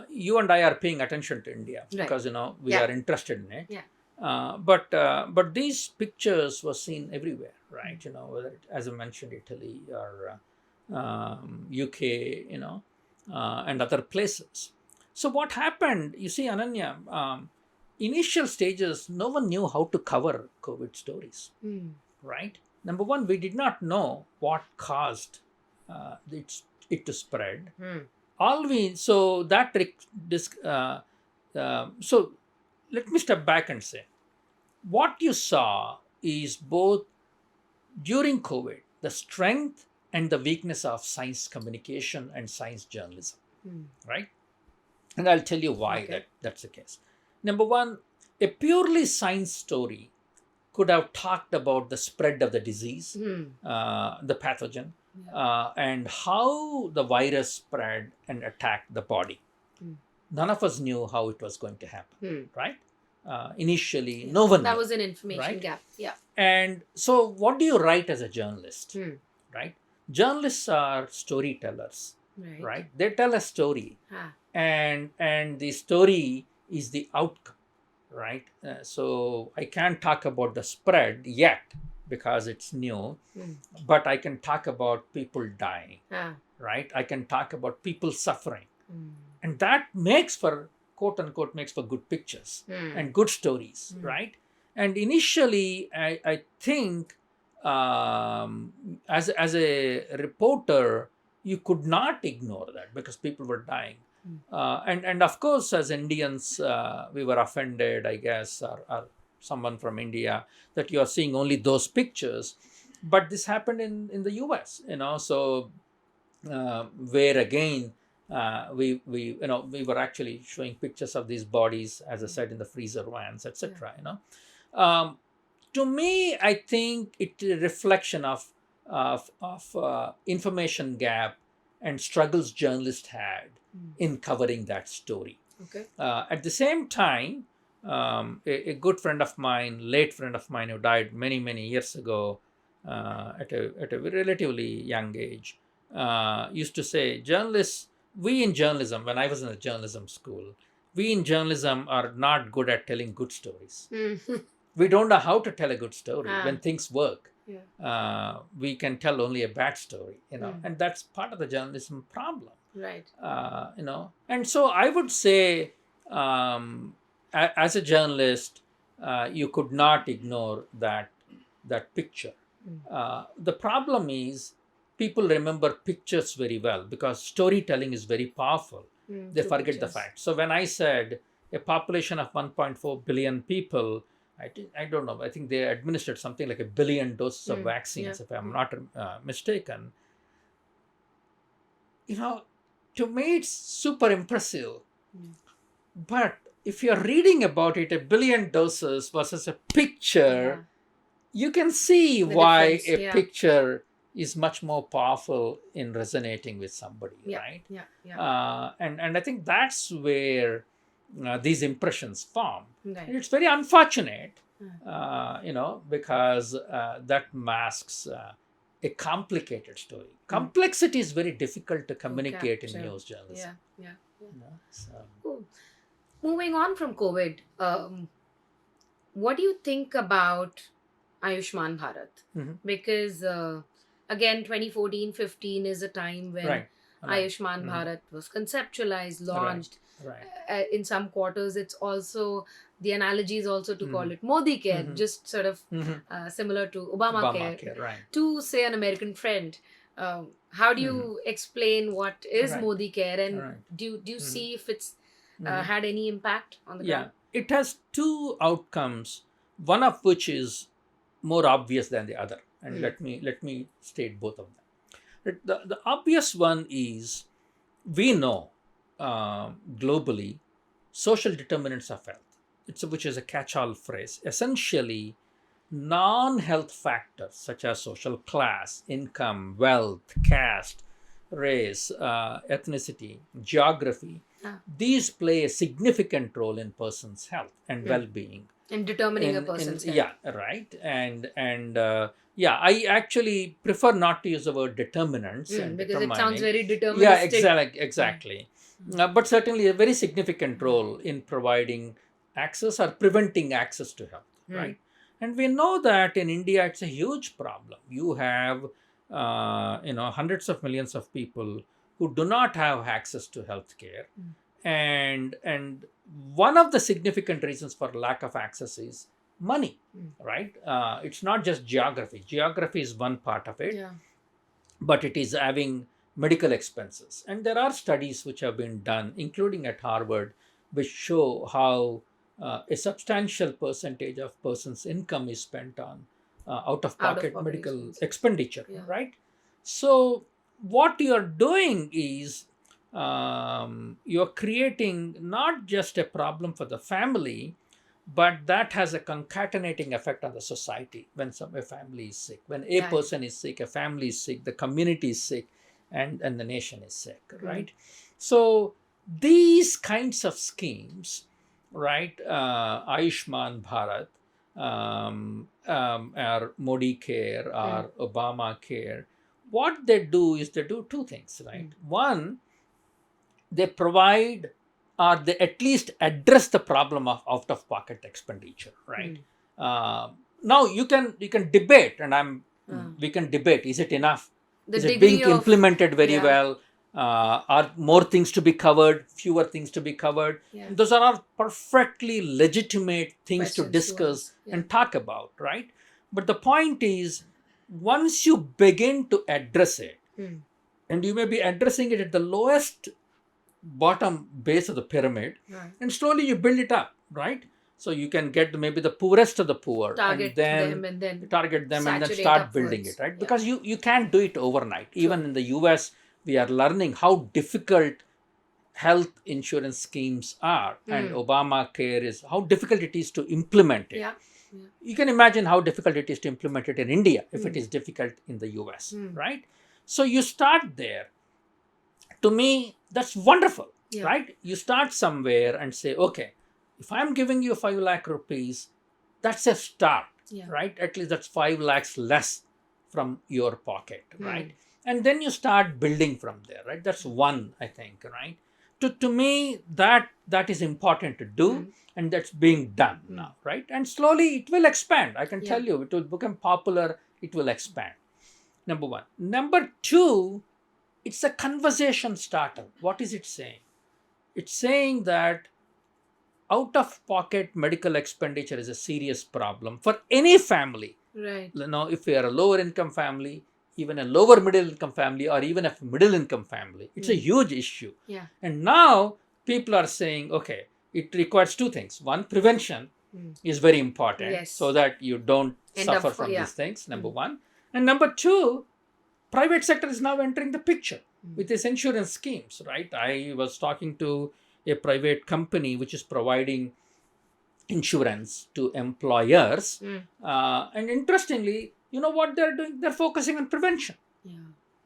[SPEAKER 1] you and I are paying attention to India because we are interested in it. But these pictures were seen everywhere, right? Whether as I mentioned, Italy or UK, and other places. So what happened? You see, Ananya, initial stages, no one knew how to cover COVID stories, right? Number one, we did not know what caused it to spread. so that so let me step back and say what you saw is both during COVID the strength and the weakness of science communication and science journalism, right? And I'll tell you why that's the case. Number one, a purely science story could have talked about the spread of the disease, the pathogen, and how the virus spread and attacked the body. None of us knew how it was going to happen, right? Initially, no one
[SPEAKER 2] That
[SPEAKER 1] knew,
[SPEAKER 2] was an information
[SPEAKER 1] right?
[SPEAKER 2] gap. Yeah.
[SPEAKER 1] And so, what do you write as a journalist, right? Journalists are storytellers, right? They tell a story, and the story is the outcome, right? So I can't talk about the spread yet because it's new, but I can talk about people dying, right? I can talk about people suffering, and that makes for quote unquote makes for good pictures and good stories, right? And initially, I think as a reporter, you could not ignore that because people were dying. And of course, as Indians, we were offended, I guess, or someone from India, that you are seeing only those pictures. But this happened in the US, so where again, we were actually showing pictures of these bodies, as I said, in the freezer vans, etc. To me, I think it's a reflection of information gap and struggles journalists had in covering that story. At the same time, a good friend of mine, late friend of mine, who died many years ago at a relatively young age, used to say, we in journalism, when I was in a journalism school, we in journalism are not good at telling good stories. We don't know how to tell a good story when things work. We can tell only a bad story, and that's part of the journalism problem.
[SPEAKER 2] Right.
[SPEAKER 1] And so I would say, as a journalist, you could not ignore that picture. The problem is people remember pictures very well because storytelling is very powerful. They forget the facts. So when I said a population of 1.4 billion people, I don't know, I think they administered something like 1 billion doses of vaccines, if I'm not mistaken. To me, it's super impressive. But if you're reading about it, 1 billion doses versus a picture, you can see why a picture is much more powerful in resonating with somebody, right? And I think that's where these impressions form. And it's very unfortunate, because that masks a complicated story. Complexity is very difficult to communicate in news journalism.
[SPEAKER 2] Cool. Moving on from COVID, what do you think about Ayushman Bharat? Because again, 2014-15 is a time when Ayushman Bharat was conceptualized, launched. In some quarters, it's also, the analogy is also to call it Modi Care, just sort of similar to Obamacare, to say an American friend. How do you explain what is Modi Care, and do you see if it's had any impact on the ground?
[SPEAKER 1] It has two outcomes, one of which is more obvious than the other, and let me state both of them. The obvious one is, we know globally social determinants of health, which is a catch-all phrase. Essentially, non-health factors such as social class, income, wealth, caste, race, ethnicity, geography, these play a significant role in person's health and well-being.
[SPEAKER 2] In determining a person's health.
[SPEAKER 1] Yeah, right. And I actually prefer not to use the word determinants.
[SPEAKER 2] Because it sounds very deterministic.
[SPEAKER 1] Yeah, exactly. But certainly a very significant role in providing access or preventing access to health, right? And we know that in India, it's a huge problem. You have, hundreds of millions of people who do not have access to health care. And one of the significant reasons for lack of access is money, right? It's not just geography. Geography is one part of it, but it is having medical expenses. And there are studies which have been done, including at Harvard, which show how a substantial percentage of person's income is spent on out-of-pocket
[SPEAKER 2] Out-of-pocket
[SPEAKER 1] medical
[SPEAKER 2] expenses.
[SPEAKER 1] expenditure,
[SPEAKER 2] Yeah.
[SPEAKER 1] right? So what you're doing is you're creating not just a problem for the family, but that has a concatenating effect on the society. When a family is sick, when a
[SPEAKER 2] Right.
[SPEAKER 1] person is sick, a family is sick, the community is sick, and the nation is sick, right? So these kinds of schemes, right, Ayushman Bharat, or Modi Care, or Obama Care, what they do is they do two things, right? One, they provide, or they at least address the problem of out-of-pocket expenditure, right? Now you can debate, and we can debate: is it enough?
[SPEAKER 2] The
[SPEAKER 1] Is it being
[SPEAKER 2] degree of-
[SPEAKER 1] implemented very
[SPEAKER 2] yeah.
[SPEAKER 1] well? Are more things to be covered? Fewer things to be covered?
[SPEAKER 2] Yeah.
[SPEAKER 1] And those are all perfectly legitimate things
[SPEAKER 2] Questions
[SPEAKER 1] to
[SPEAKER 2] to
[SPEAKER 1] discuss
[SPEAKER 2] ask. Yeah.
[SPEAKER 1] and talk about, right? But the point is, once you begin to address it, and you may be addressing it at the lowest bottom base of the pyramid,
[SPEAKER 2] Right.
[SPEAKER 1] and slowly you build it up, right? So you can get maybe the poorest of the poor,
[SPEAKER 2] Target them and then
[SPEAKER 1] target them and then
[SPEAKER 2] saturate
[SPEAKER 1] start building
[SPEAKER 2] upwards.
[SPEAKER 1] it, right?
[SPEAKER 2] Yeah.
[SPEAKER 1] Because you can't do it overnight. Even in the US, we are learning how difficult health insurance schemes are, and Obamacare is how difficult it is to implement it.
[SPEAKER 2] Yeah.
[SPEAKER 1] You can imagine how difficult it is to implement it in India if it is difficult in the US, right? So you start there. To me, that's wonderful,
[SPEAKER 2] Yeah.
[SPEAKER 1] right? You start somewhere and say, okay, if I'm giving you 5 lakh rupees, that's a start, right? At least that's 5 lakhs less from your pocket, right? And then you start building from there, right? That's one, I think, right? To me, that is important to do, and that's being done now, right? And slowly it will expand. I can tell you, it will become popular, it will expand. Number one. Number two, it's a conversation starter. What is it saying? It's saying that out-of-pocket medical expenditure is a serious problem for any family.
[SPEAKER 2] Right.
[SPEAKER 1] You know, if you are a lower income family, even a lower middle income family, or even a middle income family, it's a huge issue.
[SPEAKER 2] Yeah.
[SPEAKER 1] And now people are saying, okay, it requires two things. One, prevention is very important,
[SPEAKER 2] Yes.
[SPEAKER 1] so that you don't suffer from these things, number one. And number two, private sector is now entering the picture with these insurance schemes, right? I was talking to a private company which is providing insurance to employers. And interestingly, you know what they're doing? They're focusing on prevention,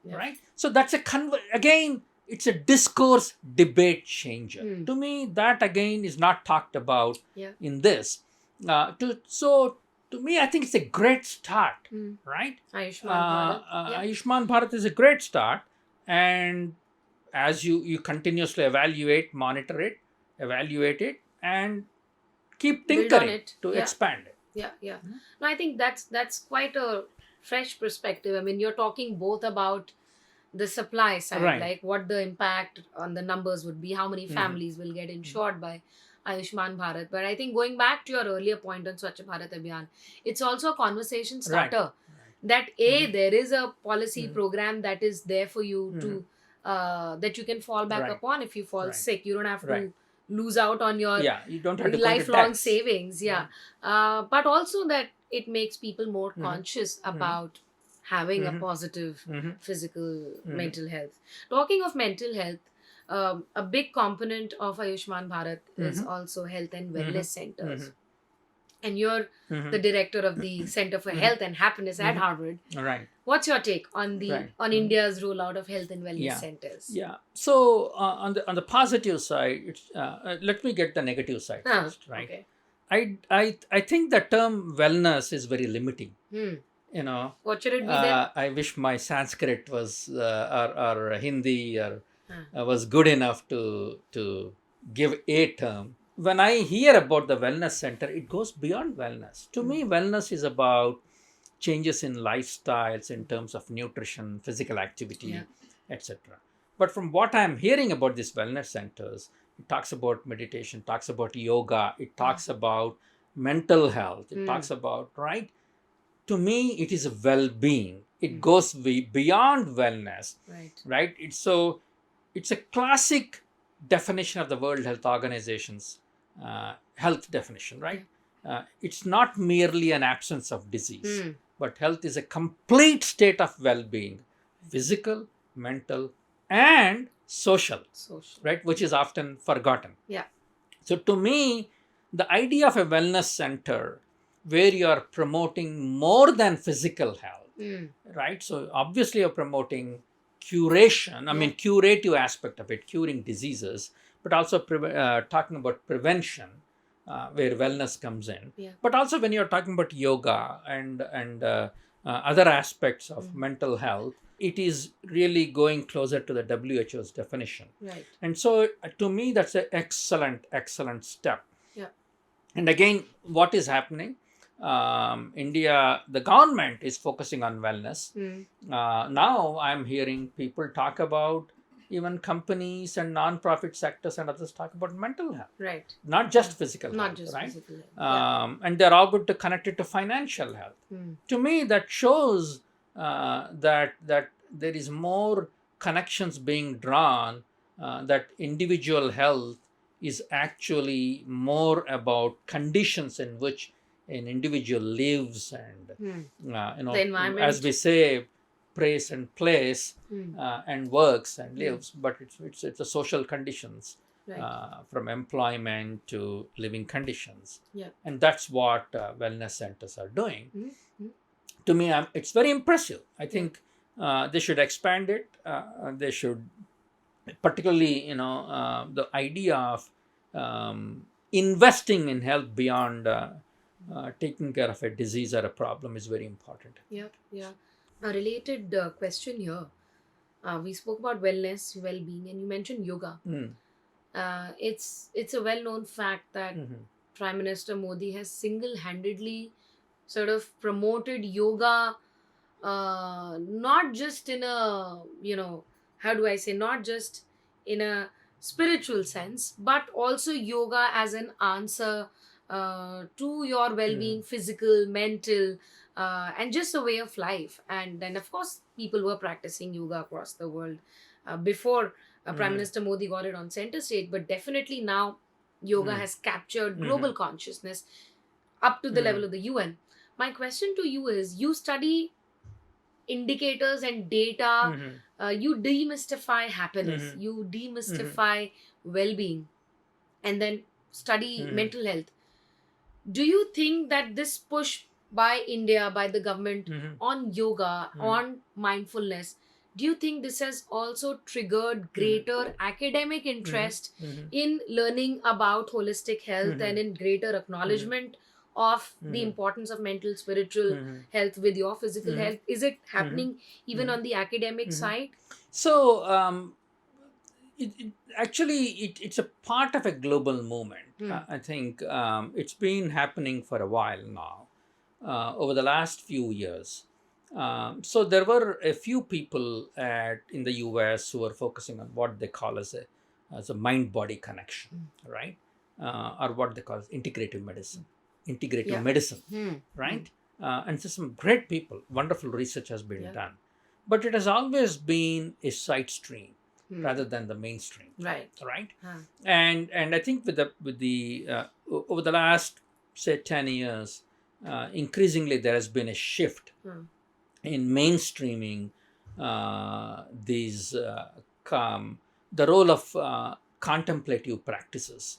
[SPEAKER 1] right? So that's again, it's a discourse debate changer. To me, that again is not talked about in this. To me, I think it's a great start, right? Ayushman Bharat is a great start, and as you continuously monitor it, evaluate it, and keep tinkering to expand it.
[SPEAKER 2] Yeah. No, I think that's quite a fresh perspective. I mean, you're talking both about the supply side,
[SPEAKER 1] Right.
[SPEAKER 2] like what the impact on the numbers would be, how many families will get insured by Ayushman Bharat. But I think going back to your earlier point on Swachh Bharat Abhiyan, it's also a conversation starter. That there is a policy program that is there for you to that you can fall back upon if you fall sick. You don't have to lose out on your
[SPEAKER 1] you don't have to
[SPEAKER 2] lifelong savings. But also that it makes people more conscious about having a positive physical mental health. Talking of mental health, a big component of Ayushman Bharat is also health and wellness centers. And you're the director of the Center for Health and Happiness at Harvard.
[SPEAKER 1] Right.
[SPEAKER 2] What's your take on India's rollout of health and wellness centers?
[SPEAKER 1] Yeah. So on the positive side, it's, let me get the negative side first, right? Okay. I think the term wellness is very limiting. You know,
[SPEAKER 2] what should it be then?
[SPEAKER 1] I wish my Sanskrit was or Hindi was good enough to give a term. When I hear about the wellness center, it goes beyond wellness. To me, wellness is about changes in lifestyles in terms of nutrition, physical activity, etc. But from what I'm hearing about these wellness centers, it talks about meditation, talks about yoga, it talks about mental health, it talks about, right? To me, it is a well-being. It goes beyond wellness,
[SPEAKER 2] Right.
[SPEAKER 1] It's a classic definition of the World Health Organization's health definition, right? It's not merely an absence of disease, but health is a complete state of well-being, physical, mental, and social, right? Which is often forgotten.
[SPEAKER 2] Yeah.
[SPEAKER 1] So to me, the idea of a wellness center where you are promoting more than physical health, right? So obviously you're promoting curation, curative aspect of it, curing diseases, but also talking about prevention, where wellness comes in. But also when you're talking about yoga and other aspects of mental health, it is really going closer to the WHO's definition.
[SPEAKER 2] Right.
[SPEAKER 1] And so to me, that's an excellent step.
[SPEAKER 2] Yeah.
[SPEAKER 1] And again, what is happening? India, the government is focusing on wellness. Now I'm hearing people talk about, even companies and non-profit sectors and others talk about mental health.
[SPEAKER 2] Right.
[SPEAKER 1] Not just physical
[SPEAKER 2] Not
[SPEAKER 1] health,
[SPEAKER 2] just
[SPEAKER 1] right?
[SPEAKER 2] physical health.
[SPEAKER 1] And they're all good to connect it to financial health. To me, that shows that there is more connections being drawn, that individual health is actually more about conditions in which an individual lives and
[SPEAKER 2] The environment.
[SPEAKER 1] as we say, prays and plays and works and lives, but it's a social conditions,
[SPEAKER 2] Right.
[SPEAKER 1] from employment to living conditions.
[SPEAKER 2] Yeah.
[SPEAKER 1] And that's what wellness centers are doing. To me, it's very impressive. I think they should expand it. They should, particularly, the idea of investing in health beyond taking care of a disease or a problem is very important.
[SPEAKER 2] Yeah. A related question here. We spoke about wellness, well-being, and you mentioned yoga. It's a well-known fact that Prime Minister Modi has single-handedly sort of promoted yoga, not just in a, how do I say, not just in a spiritual sense, but also yoga as an answer to your well-being, physical, mental, and just a way of life. And then, of course, people were practicing yoga across the world before Prime Minister Modi got it on center stage. But definitely now, yoga has captured global consciousness up to the level of the UN. My question to you is, you study indicators and data, you demystify happiness, you demystify well-being, and then study mental health. Do you think that this push by India, by the government on yoga, on mindfulness, do you think this has also triggered greater academic interest in learning about holistic health and in greater acknowledgement of the importance of mental, spiritual health with your physical health? Is it happening even on the academic side?
[SPEAKER 1] So it's a part of a global movement. I think it's been happening for a while now, over the last few years. So there were a few people in the US who were focusing on what they call as a mind-body connection, right? Or what they call as integrative medicine, right? And so some great people, wonderful research has been done, but it has always been a side stream rather than the mainstream, right? And I think with the over the last, say, 10 years, increasingly there has been a shift in mainstreaming these the role of contemplative practices,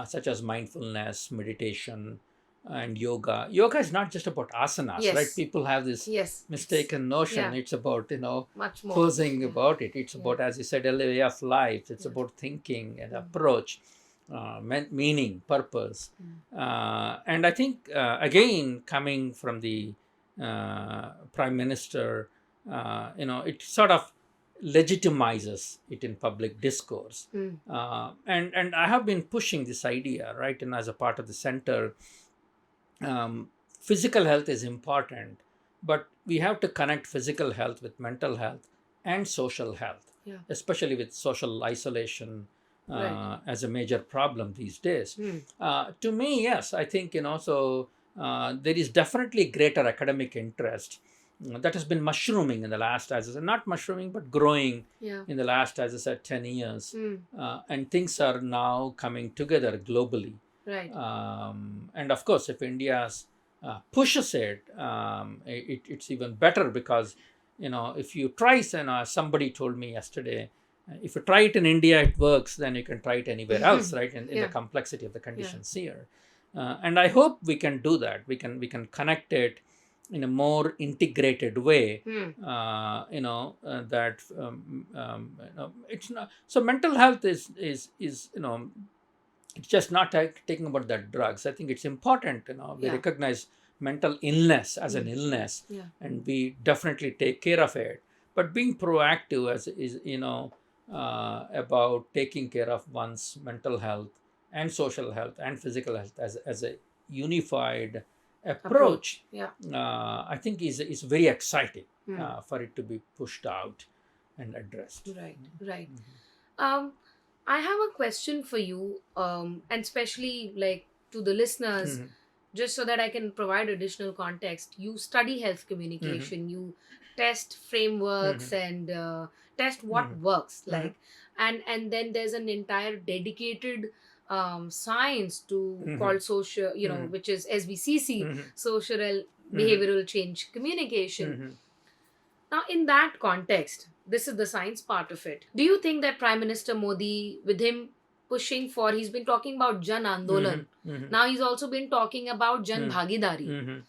[SPEAKER 1] such as mindfulness, meditation, and yoga. Yoga is not just about asanas, right? People have this mistaken notion. It's about,
[SPEAKER 2] much more
[SPEAKER 1] posing about it. It's about, as you said, a way of life. It's about thinking and approach, meaning, purpose. And I think, again, coming from the Prime Minister, it sort of legitimizes it in public discourse. And I have been pushing this idea, right? And as a part of the center, physical health is important, but we have to connect physical health with mental health and social health, especially with social isolation as a major problem these days. To me, yes, I think, so there is definitely greater academic interest that has been mushrooming in the last, as I said, not mushrooming, but growing in the last, as I said, 10 years. And things are now coming together globally.
[SPEAKER 2] Right.
[SPEAKER 1] And of course, if India pushes it, it's even better because, if you try, somebody told me yesterday, if you try it in India, it works, then you can try it anywhere else, right? In the complexity of the conditions here. And I hope we can do that. We can connect it in a more integrated way. That it's not so. Mental health is it's just not taking about the drugs. I think it's important. We recognize mental illness as an illness, and we definitely take care of it. But being proactive is about taking care of one's mental health and social health and physical health as a unified approach. I think is very exciting for it to be pushed out and addressed.
[SPEAKER 2] Right. I have a question for you, and especially like to the listeners, just so that I can provide additional context. You study health communication, you test frameworks and test what works, like, and then there's an entire dedicated science to called social, which is SBCC, social behavioral change communication. Now, in that context, this is the science part of it. Do you think that Prime Minister Modi, with him pushing for, he's been talking about Jan Andolan. Now he's also been talking about Jan Bhagidari.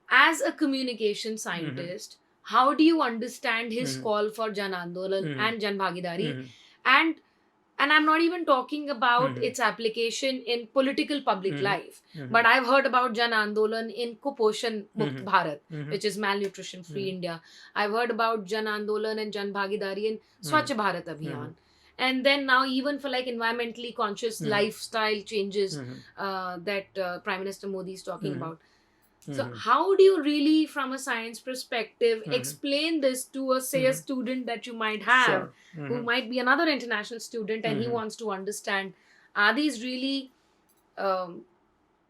[SPEAKER 2] As a communication scientist, how do you understand his call for Jan Andolan and Jan Bhagidari? And I'm not even talking about its application in political public life. But I've heard about Jan Andolan in Kuposhan Mukt Bharat, which is malnutrition free India. I've heard about Jan Andolan and Jan Bhagidari in Swachh Bharat Abhiyan. And then now even for like environmentally conscious lifestyle changes that Prime Minister Modi is talking about. So how do you really, from a science perspective, explain this to a student that you might have, who might be another international student and he wants to understand, are these really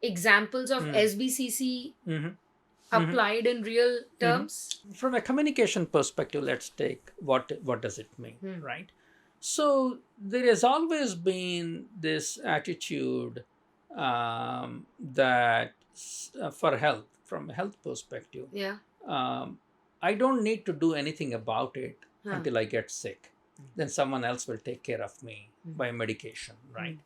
[SPEAKER 2] examples of SBCC applied in real terms?
[SPEAKER 1] From a communication perspective, let's take what does it mean, right? So there has always been this attitude that for health, from a health perspective, I don't need to do anything about it until I get sick. Then someone else will take care of me by medication, right?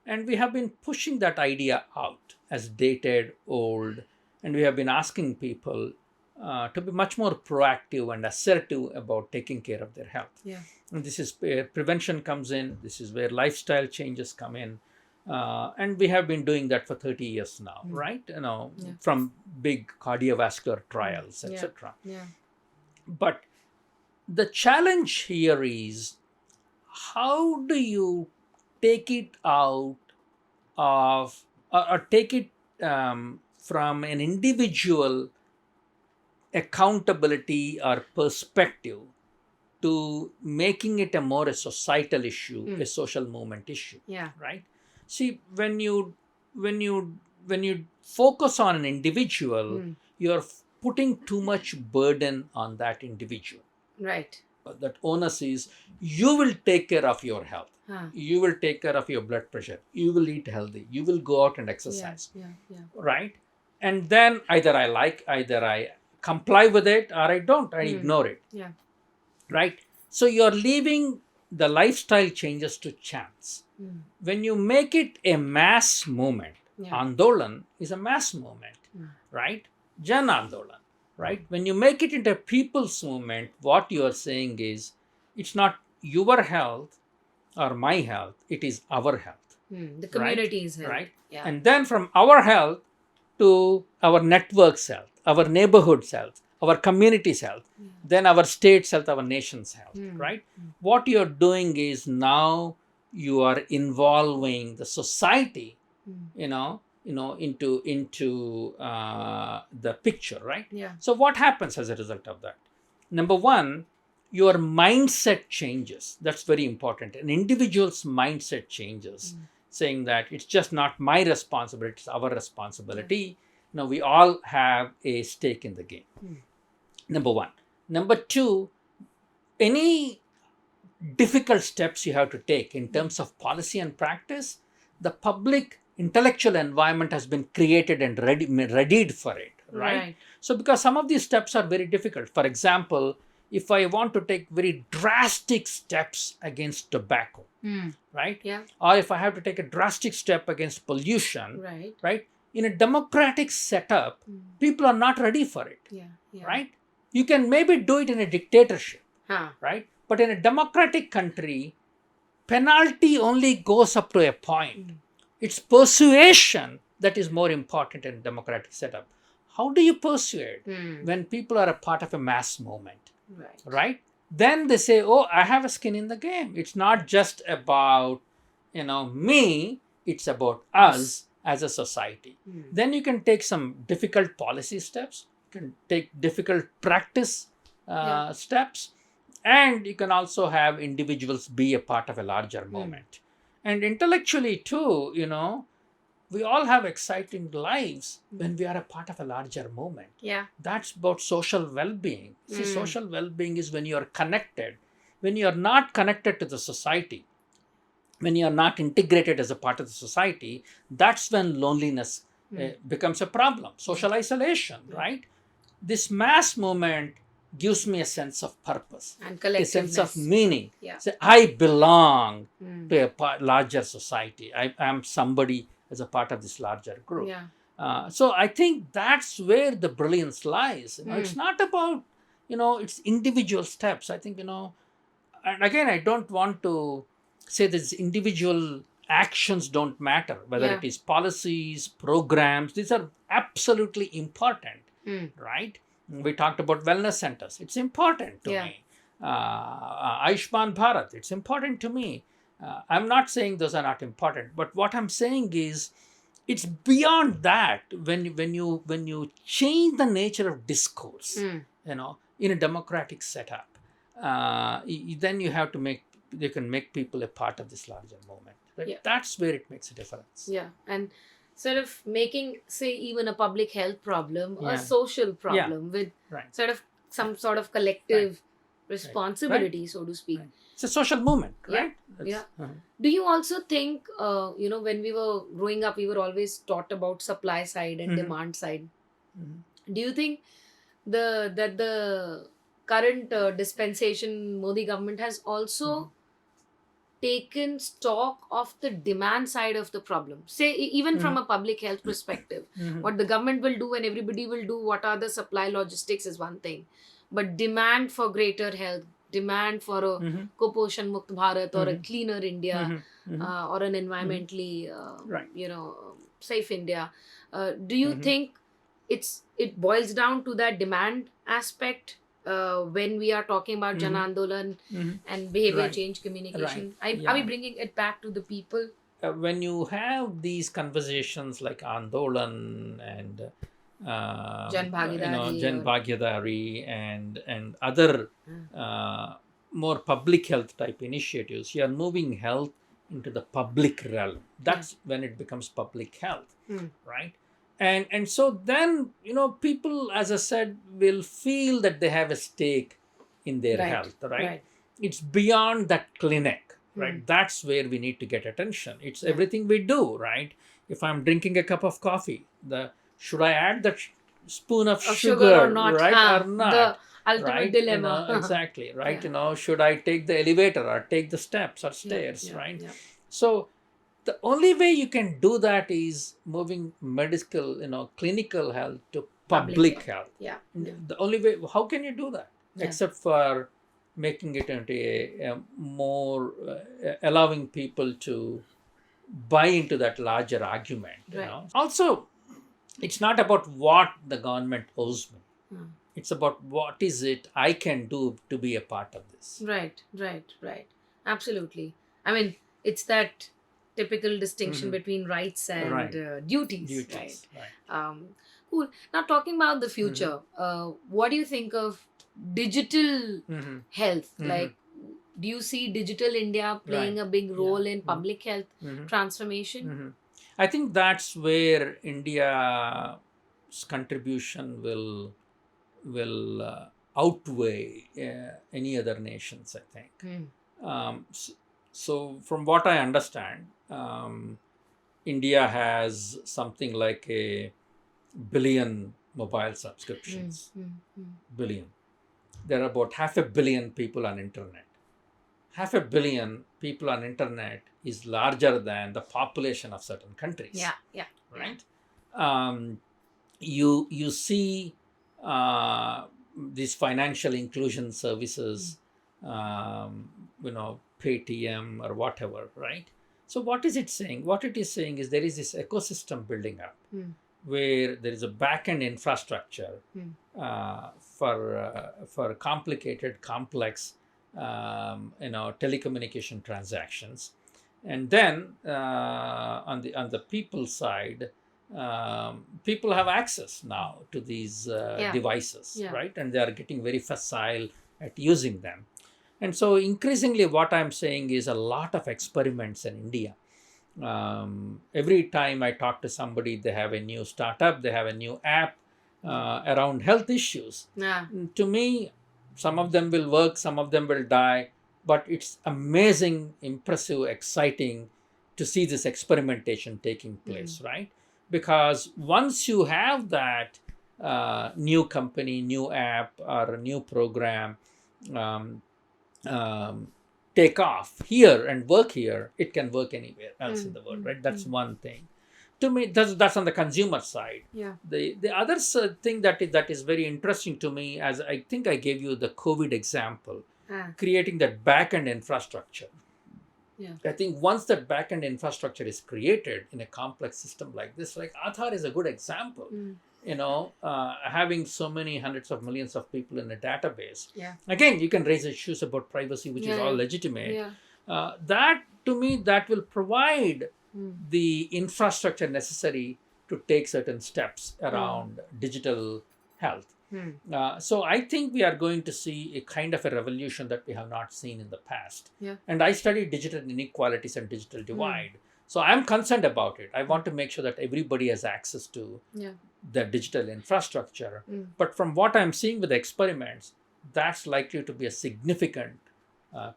[SPEAKER 1] And we have been pushing that idea out as dated, old, and we have been asking people to be much more proactive and assertive about taking care of their health. And this is where prevention comes in. This is where lifestyle changes come in. And we have been doing that for 30 years now, right? From big cardiovascular trials, etc. But the challenge here is, how do you take it out of, or take it from an individual accountability or perspective to making it a more a societal issue, a social movement issue, right? See, when you focus on an individual, you're putting too much burden on that individual.
[SPEAKER 2] Right.
[SPEAKER 1] That onus is, you will take care of your health. You will take care of your blood pressure. You will eat healthy. You will go out and exercise. Right? And then either I comply with it, or I don't. I ignore it. Right? So you're leaving the lifestyle changes to chance. When you make it a mass movement, Andolan is a mass movement, right? Jan Andolan, right? When you make it into a people's movement, what you are saying is, it's not your health or my health, it is our health.
[SPEAKER 2] The community's health.
[SPEAKER 1] Right? And then from our health to our network's health, our neighborhood's health, our community's health, then our state's health, our nation's health, right? What you're doing is, now you are involving the society, into the picture, right? So what happens as a result of that? Number one, your mindset changes. That's very important. An individual's mindset changes, saying that it's just not my responsibility, it's our responsibility. We all have a stake in the game. Number one. Number two, any difficult steps you have to take in terms of policy and practice, the public intellectual environment has been created and readied for it, right? So because some of these steps are very difficult. For example, if I want to take very drastic steps against tobacco, right?
[SPEAKER 2] Yeah.
[SPEAKER 1] Or if I have to take a drastic step against pollution, right? In a democratic setup, people are not ready for it, right? You can maybe do it in a dictatorship, right? But in a democratic country, penalty only goes up to a point. It's persuasion that is more important in a democratic setup. How do you persuade when people are a part of a mass movement, right? Then they say, oh, I have a skin in the game. It's not just about, me, it's about us as a society. Then you can take some difficult policy steps, you can take difficult practice steps, and you can also have individuals be a part of a larger movement. And intellectually too, we all have exciting lives when we are a part of a larger movement. That's about social well-being. See, social well-being is when you are connected. When you are not connected to the society, when you are not integrated as a part of the society, that's when loneliness becomes a problem. Social isolation, right? This mass movement gives me a sense of purpose,
[SPEAKER 2] and
[SPEAKER 1] a sense of
[SPEAKER 2] collectiveness.
[SPEAKER 1] meaning. So I belong to a larger society. I am somebody as a part of this larger group. So I think that's where the brilliance lies. It's not about, it's individual steps. I think, and again, I don't want to say that individual actions don't matter, whether it is policies, programs, these are absolutely important, right? We talked about wellness centers. It's important to me. Ayushman Bharat, it's important to me. I'm not saying those are not important, but what I'm saying is it's beyond that. When you change the nature of discourse, in a democratic setup, then you can make people a part of this larger movement. That's where it makes a difference.
[SPEAKER 2] And sort of making, say, even a public health problem a social problem with sort of some sort of collective responsibility, so to speak.
[SPEAKER 1] It's a social movement, right?
[SPEAKER 2] Do you also think, when we were growing up, we were always taught about supply side and demand side. Do you think that the current dispensation Modi government has also taken stock of the demand side of the problem, say even from a public health perspective? What the government will do and everybody will do, what are the supply logistics is one thing, but demand for greater health, demand for a Kuposhan Mukt Bharat or a cleaner India, or an environmentally safe India, do you think it boils down to that demand aspect when we are talking about Jan Andolan and behavior change communication? Are we bringing it back to the people?
[SPEAKER 1] When you have these conversations like Andolan and
[SPEAKER 2] Jan
[SPEAKER 1] Bhagyadari and other more public health type initiatives, you are moving health into the public realm. That's when it becomes public health, right? And so then, people, as I said, will feel that they have a stake in their health, right? It's beyond that clinic, right? That's where we need to get attention. It's everything we do, right? If I'm drinking a cup of coffee, should I add that spoon of sugar
[SPEAKER 2] or not?
[SPEAKER 1] Right, or not?
[SPEAKER 2] The ultimate dilemma.
[SPEAKER 1] Exactly, right? Should I take the elevator or take the steps or stairs, right? So the only way you can do that is moving medical, clinical health to public health. The only way, how can you do that? Except for making it into a more, allowing people to buy into that larger argument. Also, it's not about what the government owes me. It's about what is it I can do to be a part of this.
[SPEAKER 2] Right. Absolutely. I mean, it's that typical distinction between rights and duties. Right. Cool. Now, talking about the future, what do you think of digital health? Like, do you see digital India playing a big role in public health transformation?
[SPEAKER 1] I think that's where India's contribution will outweigh any other nations, I think. So from what I understand, India has something like a billion mobile subscriptions. Billion. There are about 500 million people on internet. 500 million people on internet is larger than the population of certain countries. Right. You see these financial inclusion services, Paytm or whatever, right? So what is it saying? What it is saying is there is this ecosystem building up where there is a back-end infrastructure for complicated, complex, telecommunication transactions, and then on the people side, people have access now to these devices, right? And they are getting very facile at using them. And so increasingly what I'm saying is a lot of experiments in India. Every time I talk to somebody, they have a new startup, they have a new app around health issues. To me, some of them will work, some of them will die, but it's amazing, impressive, exciting to see this experimentation taking place, right? Because once you have that new company, new app, or a new program take off here and work here, it can work anywhere else in the world, right? That's one thing. To me, that's on the consumer side. The other thing that is very interesting to me, as I think I gave you the COVID example, creating that back-end infrastructure. I think once that back-end infrastructure is created in a complex system like this, like Aadhaar is a good example. Having so many hundreds of millions of people in a database. Again, you can raise issues about privacy, which is all legitimate. That, to me, that will provide the infrastructure necessary to take certain steps around digital health. So I think we are going to see a kind of a revolution that we have not seen in the past. And I study digital inequalities and digital divide. So I'm concerned about it. I want to make sure that everybody has access to the digital infrastructure. But from what I'm seeing with the experiments, that's likely to be a significant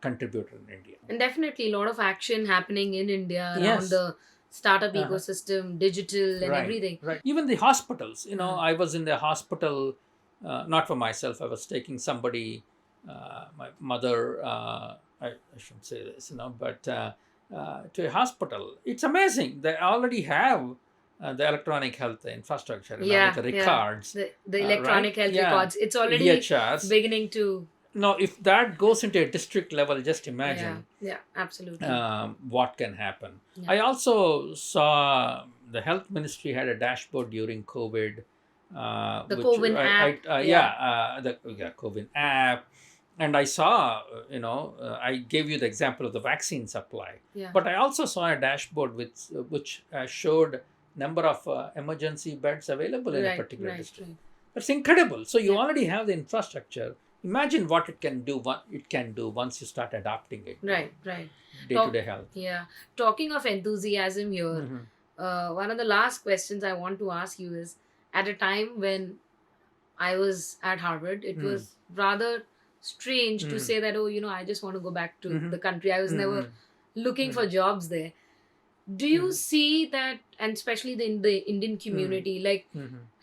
[SPEAKER 1] contributor in India.
[SPEAKER 2] And definitely a lot of action happening in India around the startup ecosystem, digital and everything.
[SPEAKER 1] Right. Even the hospitals, I was in the hospital, not for myself, I was taking somebody, my mother, I shouldn't say this, but to a hospital. It's amazing. They already have the electronic health infrastructure, with the records.
[SPEAKER 2] The electronic health records. It's already
[SPEAKER 1] EHRs.
[SPEAKER 2] beginning to...
[SPEAKER 1] Now, if that goes into a district level, just imagine
[SPEAKER 2] absolutely.
[SPEAKER 1] What can happen. I also saw the health ministry had a dashboard during COVID.
[SPEAKER 2] The COVID app.
[SPEAKER 1] The COVID app. And I saw, I gave you the example of the vaccine supply. But I also saw a dashboard which showed number of emergency beds available in a particular district. That's incredible. So you already have the infrastructure. Imagine what it can do. What it can do once you start adopting it.
[SPEAKER 2] Right.
[SPEAKER 1] Day-to-day health.
[SPEAKER 2] Talking of enthusiasm here, one of the last questions I want to ask you is, at a time when I was at Harvard, it was rather strange to say that, I just want to go back to the country. I was never looking for jobs there. Do you see that, and especially in the Indian community,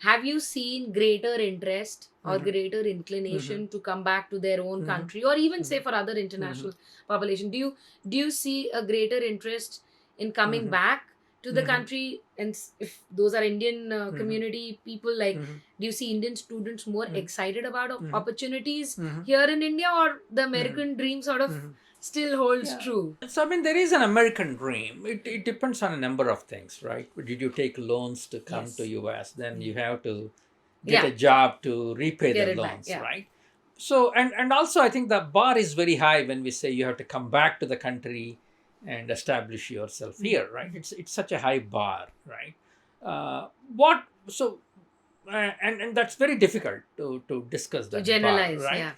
[SPEAKER 2] have you seen greater interest or greater inclination to come back to their own country, or even say for other international population? Do you see a greater interest in coming back to the country? And if those are Indian community people, do you see Indian students more excited about opportunities here in India, or the American dream sort of still holds true?
[SPEAKER 1] So, there is an American dream. It depends on a number of things, right? Did you take loans to come to US? Then you have to get a job to repay the loans, right? So, and also I think the bar is very high when we say you have to come back to the country and establish yourself here, right? It's such a high bar, right? And that's very difficult to discuss that
[SPEAKER 2] to generalize,
[SPEAKER 1] bar, right?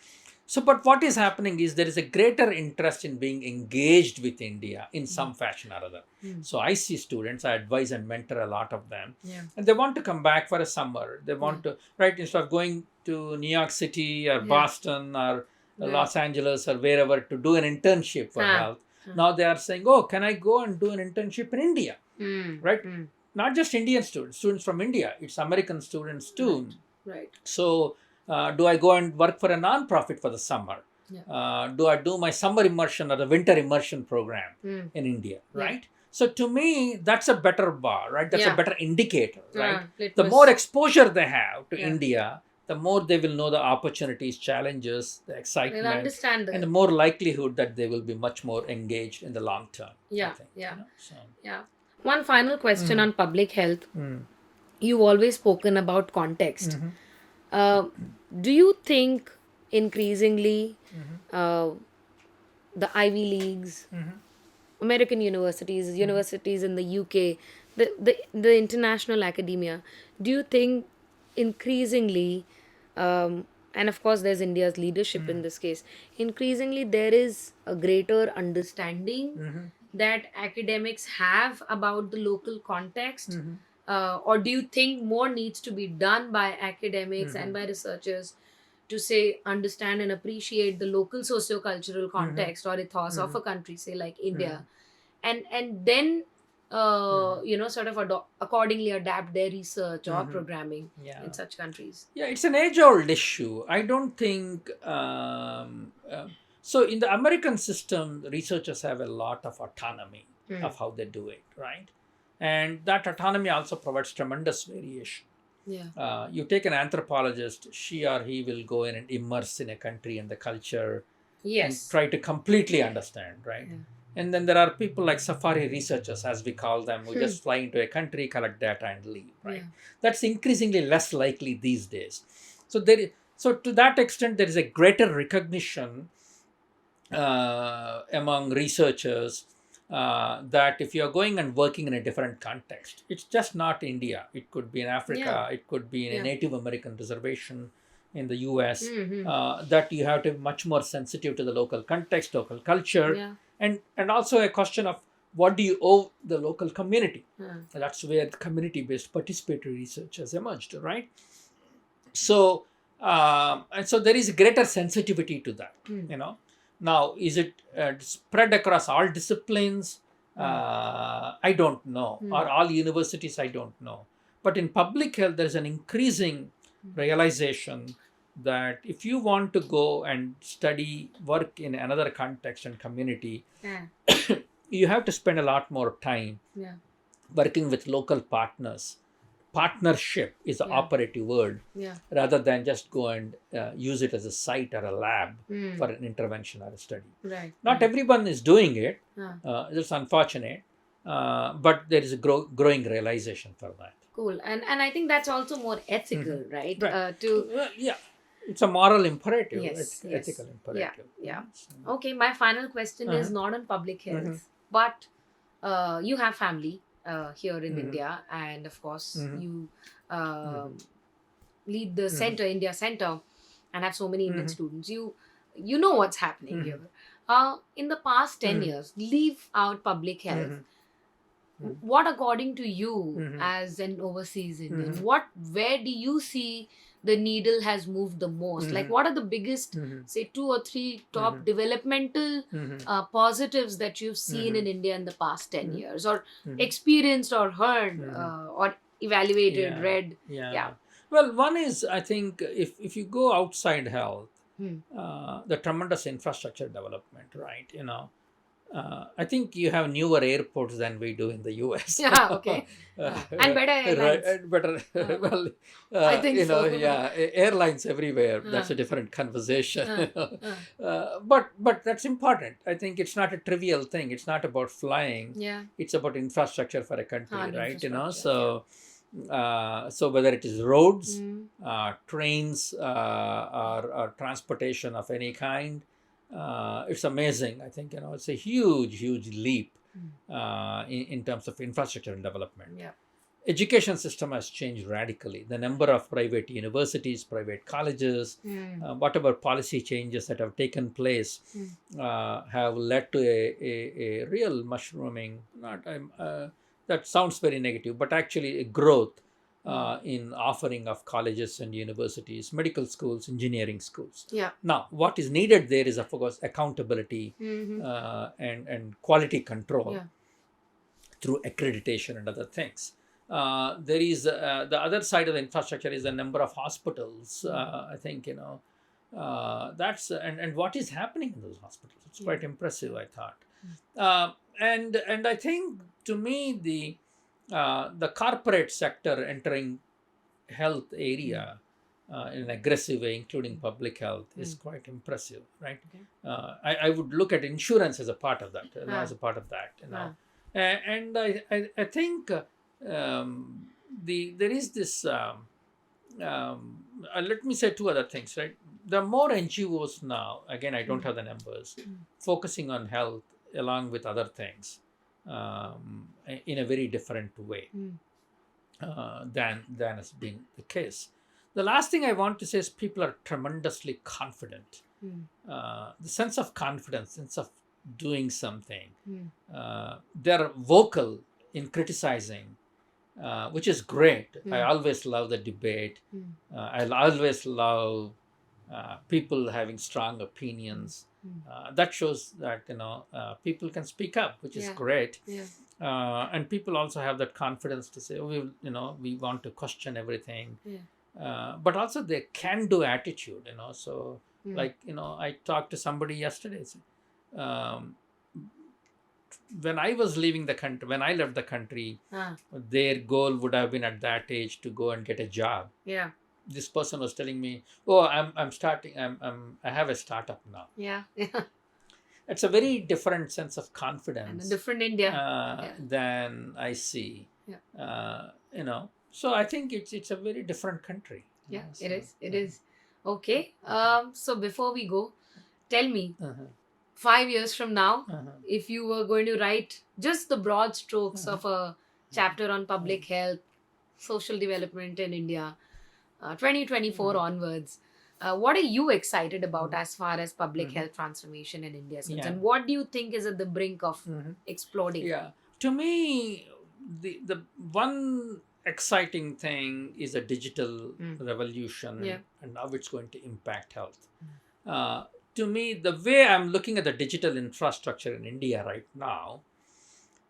[SPEAKER 1] So, but what is happening is there is a greater interest in being engaged with India in some fashion or other. So I see students, I advise and mentor a lot of them, and they want to come back for a summer. They want to, right, instead of going to New York City or Boston or Los Angeles or wherever to do an internship for health. Now they are saying, oh, can I go and do an internship in India? Right? Not just Indian students, students from India. It's American students too.
[SPEAKER 2] Right.
[SPEAKER 1] So, do I go and work for a non-profit for the summer? Do I do my summer immersion or the winter immersion program in India? Right? So to me, that's a better bar, right? That's a better indicator, right? The more exposure they have to India, the more they will know the opportunities, challenges, the excitement,
[SPEAKER 2] They'll understand
[SPEAKER 1] and the more likelihood that they will be much more engaged in the long term.
[SPEAKER 2] Yeah,
[SPEAKER 1] I think,
[SPEAKER 2] yeah,
[SPEAKER 1] you know, so.
[SPEAKER 2] yeah. One final question on public health. You've always spoken about context. Do you think increasingly the Ivy Leagues, American universities, universities in the UK, the international academia, do you think increasingly, and of course there's India's leadership in this case, increasingly there is a greater understanding that academics have about the local context? Or do you think more needs to be done by academics and by researchers to say understand and appreciate the local socio-cultural context or ethos of a country, say like India, and then sort of accordingly adapt their research or programming in such countries?
[SPEAKER 1] Yeah, it's an age-old issue. I don't think so. In the American system, researchers have a lot of autonomy of how they do it, right? And that autonomy also provides tremendous variation. You take an anthropologist, she or he will go in and immerse in a country and the culture and try to completely understand, right? And then there are people like safari researchers, as we call them, who just fly into a country, collect data and leave, right? That's increasingly less likely these days. So so to that extent, there is a greater recognition among researchers that if you are going and working in a different context, it's just not India. It could be in Africa, it could be in a Native American reservation in the US, that you have to be much more sensitive to the local context, local culture, and also a question of what do you owe the local community. That's where the community-based participatory research has emerged, right? So, and so there is greater sensitivity to that, you know. Now, is it spread across all disciplines? I don't know. Or all universities? I don't know. But in public health, there is an increasing realization that if you want to go and study, work in another context and community, you have to spend a lot more time working with local partners. Partnership is the operative word, rather than just go and use it as a site or a lab for an intervention or a study. Not everyone is doing it. It's unfortunate, but there is a growing realization for that.
[SPEAKER 2] Cool. And I think that's also more ethical, right?
[SPEAKER 1] It's a moral imperative, ethical imperative.
[SPEAKER 2] Okay, my final question is not on public health, but you have family here in India, and of course you lead the center, India Center, and have so many Indian students. You know what's happening here. In the past 10 years, leave out public health. What, according to you, as an overseas Indian, where do you see the needle has moved the most? Like, what are the biggest, say, 2 or 3 top developmental positives that you've seen in India in the past 10 years, or experienced or heard or evaluated, read?
[SPEAKER 1] Well, one is, I think, if you go outside health, the tremendous infrastructure development, right? You know, I think you have newer airports than we do in the US.
[SPEAKER 2] And better airlines.
[SPEAKER 1] Well,
[SPEAKER 2] I think
[SPEAKER 1] you know,
[SPEAKER 2] so.
[SPEAKER 1] airlines everywhere. That's a different conversation. But that's important. I think it's not a trivial thing. It's not about flying. It's about infrastructure for a country, right? You know, so. So whether it is roads, trains, or transportation of any kind, it's amazing. I think, you know, it's a huge leap in terms of infrastructure development. education system has changed radically. The number of private universities, private colleges, whatever policy changes that have taken place have led to a real mushrooming, not that sounds very negative, but actually a growth in offering of colleges and universities, medical schools, engineering schools.
[SPEAKER 2] Yeah.
[SPEAKER 1] Now, what is needed there is, of course, accountability and quality control through accreditation and other things. There is the other side of the infrastructure is the number of hospitals. I think, that's and what is happening in those hospitals. It's quite impressive, I thought. And I think, to me, the corporate sector entering health area in an aggressive way, including public health, is quite impressive, right? I would look at insurance as a part of that, as a part of that, and I think there is this. Let me say two other things, right? There are more NGOs now. Again, I don't have the numbers, focusing on health along with other things in a very different way than has been the case. The last thing I want to say is people are tremendously confident. The sense of confidence, sense of doing something. They're vocal in criticizing, which is great. I always love the debate. I always love people having strong opinions. That shows that people can speak up, which is great. And people also have that confidence to say, we want to question everything. But also the can-do attitude. So like I talked to somebody yesterday. When I was leaving the country, when I left the country, their goal would have been at that age to go and get a job.
[SPEAKER 2] Yeah.
[SPEAKER 1] This person was telling me, "Oh, I'm starting. I have a startup now."
[SPEAKER 2] Yeah.
[SPEAKER 1] It's a very different sense of confidence,
[SPEAKER 2] and a different India
[SPEAKER 1] than I see. So I think it's a very different country.
[SPEAKER 2] Yeah, it is. It is. Okay. So before we go, tell me. 5 years from now, if you were going to write just the broad strokes of a chapter on public health, social development in India, 2024 onwards, what are you excited about as far as public health transformation in India is concerned? What do you think is at the brink of exploding?
[SPEAKER 1] Yeah. To me, the one exciting thing is a digital revolution and how it's going to impact health. To me, the way I'm looking at the digital infrastructure in India right now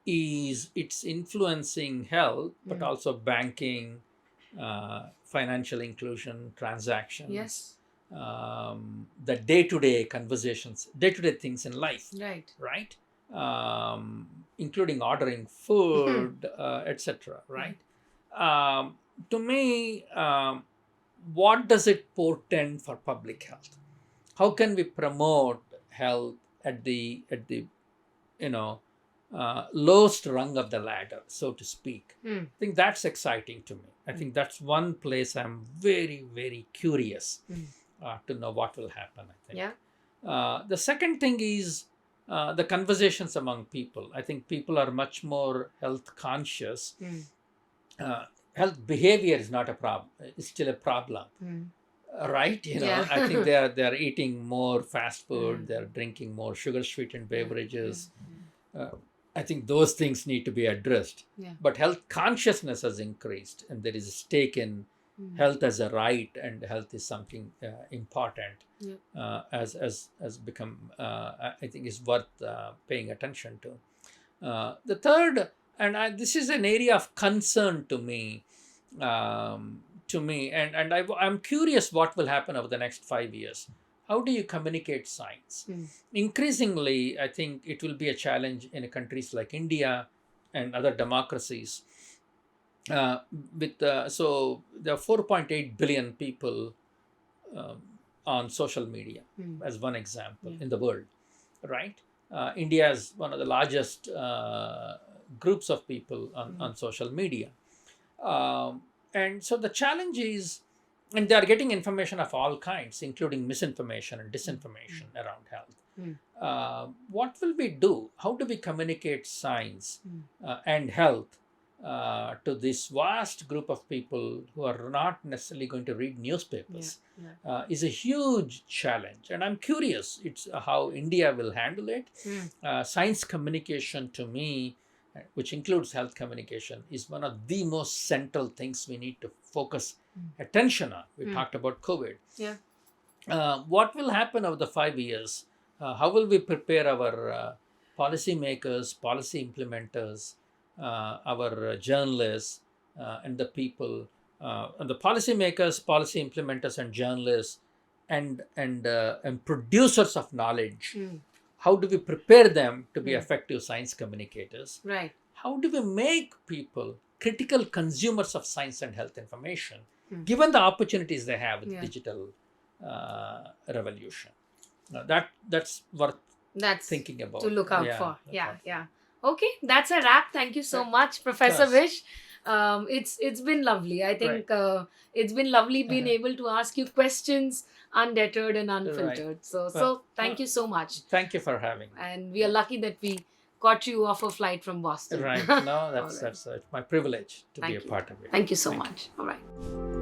[SPEAKER 1] is it's influencing health, but also banking, financial inclusion, transactions, the day-to-day conversations, day-to-day things in life, right? Including ordering food, etc., right? To me, what does it portend for public health? How can we promote health at the lowest rung of the ladder, so to speak? I think that's exciting to me. I think that's one place I'm very, very curious to know what will happen, I think. The second thing is the conversations among people. I think people are much more health conscious. Health behavior is not a problem. It's still a problem. Right? I think they're eating more fast food. They're drinking more sugar-sweetened beverages. I think those things need to be addressed. But health consciousness has increased, and there is a stake in health as a right, and health is something important. As become, I think, is worth paying attention to. The third, and this is an area of concern to me. And I'm curious what will happen over the next 5 years. How do you communicate science? Increasingly, I think it will be a challenge in countries like India and other democracies. So there are 4.8 billion people on social media, as one example, in the world, right? India is one of the largest groups of people on social media. And so the challenge is, and they are getting information of all kinds, including misinformation and disinformation around health. What will we do? How do we communicate science and health to this vast group of people who are not necessarily going to read newspapers is a huge challenge. And I'm curious it's how India will handle it. Science communication to me, which includes health communication, is one of the most central things we need to focus attention on. We talked about COVID. What will happen over the 5 years? How will we prepare our policymakers, policy implementers, our journalists, and the people, and the policymakers, policy implementers, and journalists, and producers of knowledge? How do we prepare them to be effective science communicators?
[SPEAKER 2] Right.
[SPEAKER 1] How do we make people critical consumers of science and health information, given the opportunities they have with digital revolution? That's worth thinking about.
[SPEAKER 2] To look out for. Yeah. Okay, that's a wrap. Thank you so much, Professor Vish. It's been lovely. I think it's been lovely being able to ask you questions undeterred and unfiltered. So thank you so much.
[SPEAKER 1] Thank you for having me.
[SPEAKER 2] And we are lucky that we got you off a flight from Boston.
[SPEAKER 1] Right. No, that's my privilege to be a part of it.
[SPEAKER 2] Thank you so much. All right.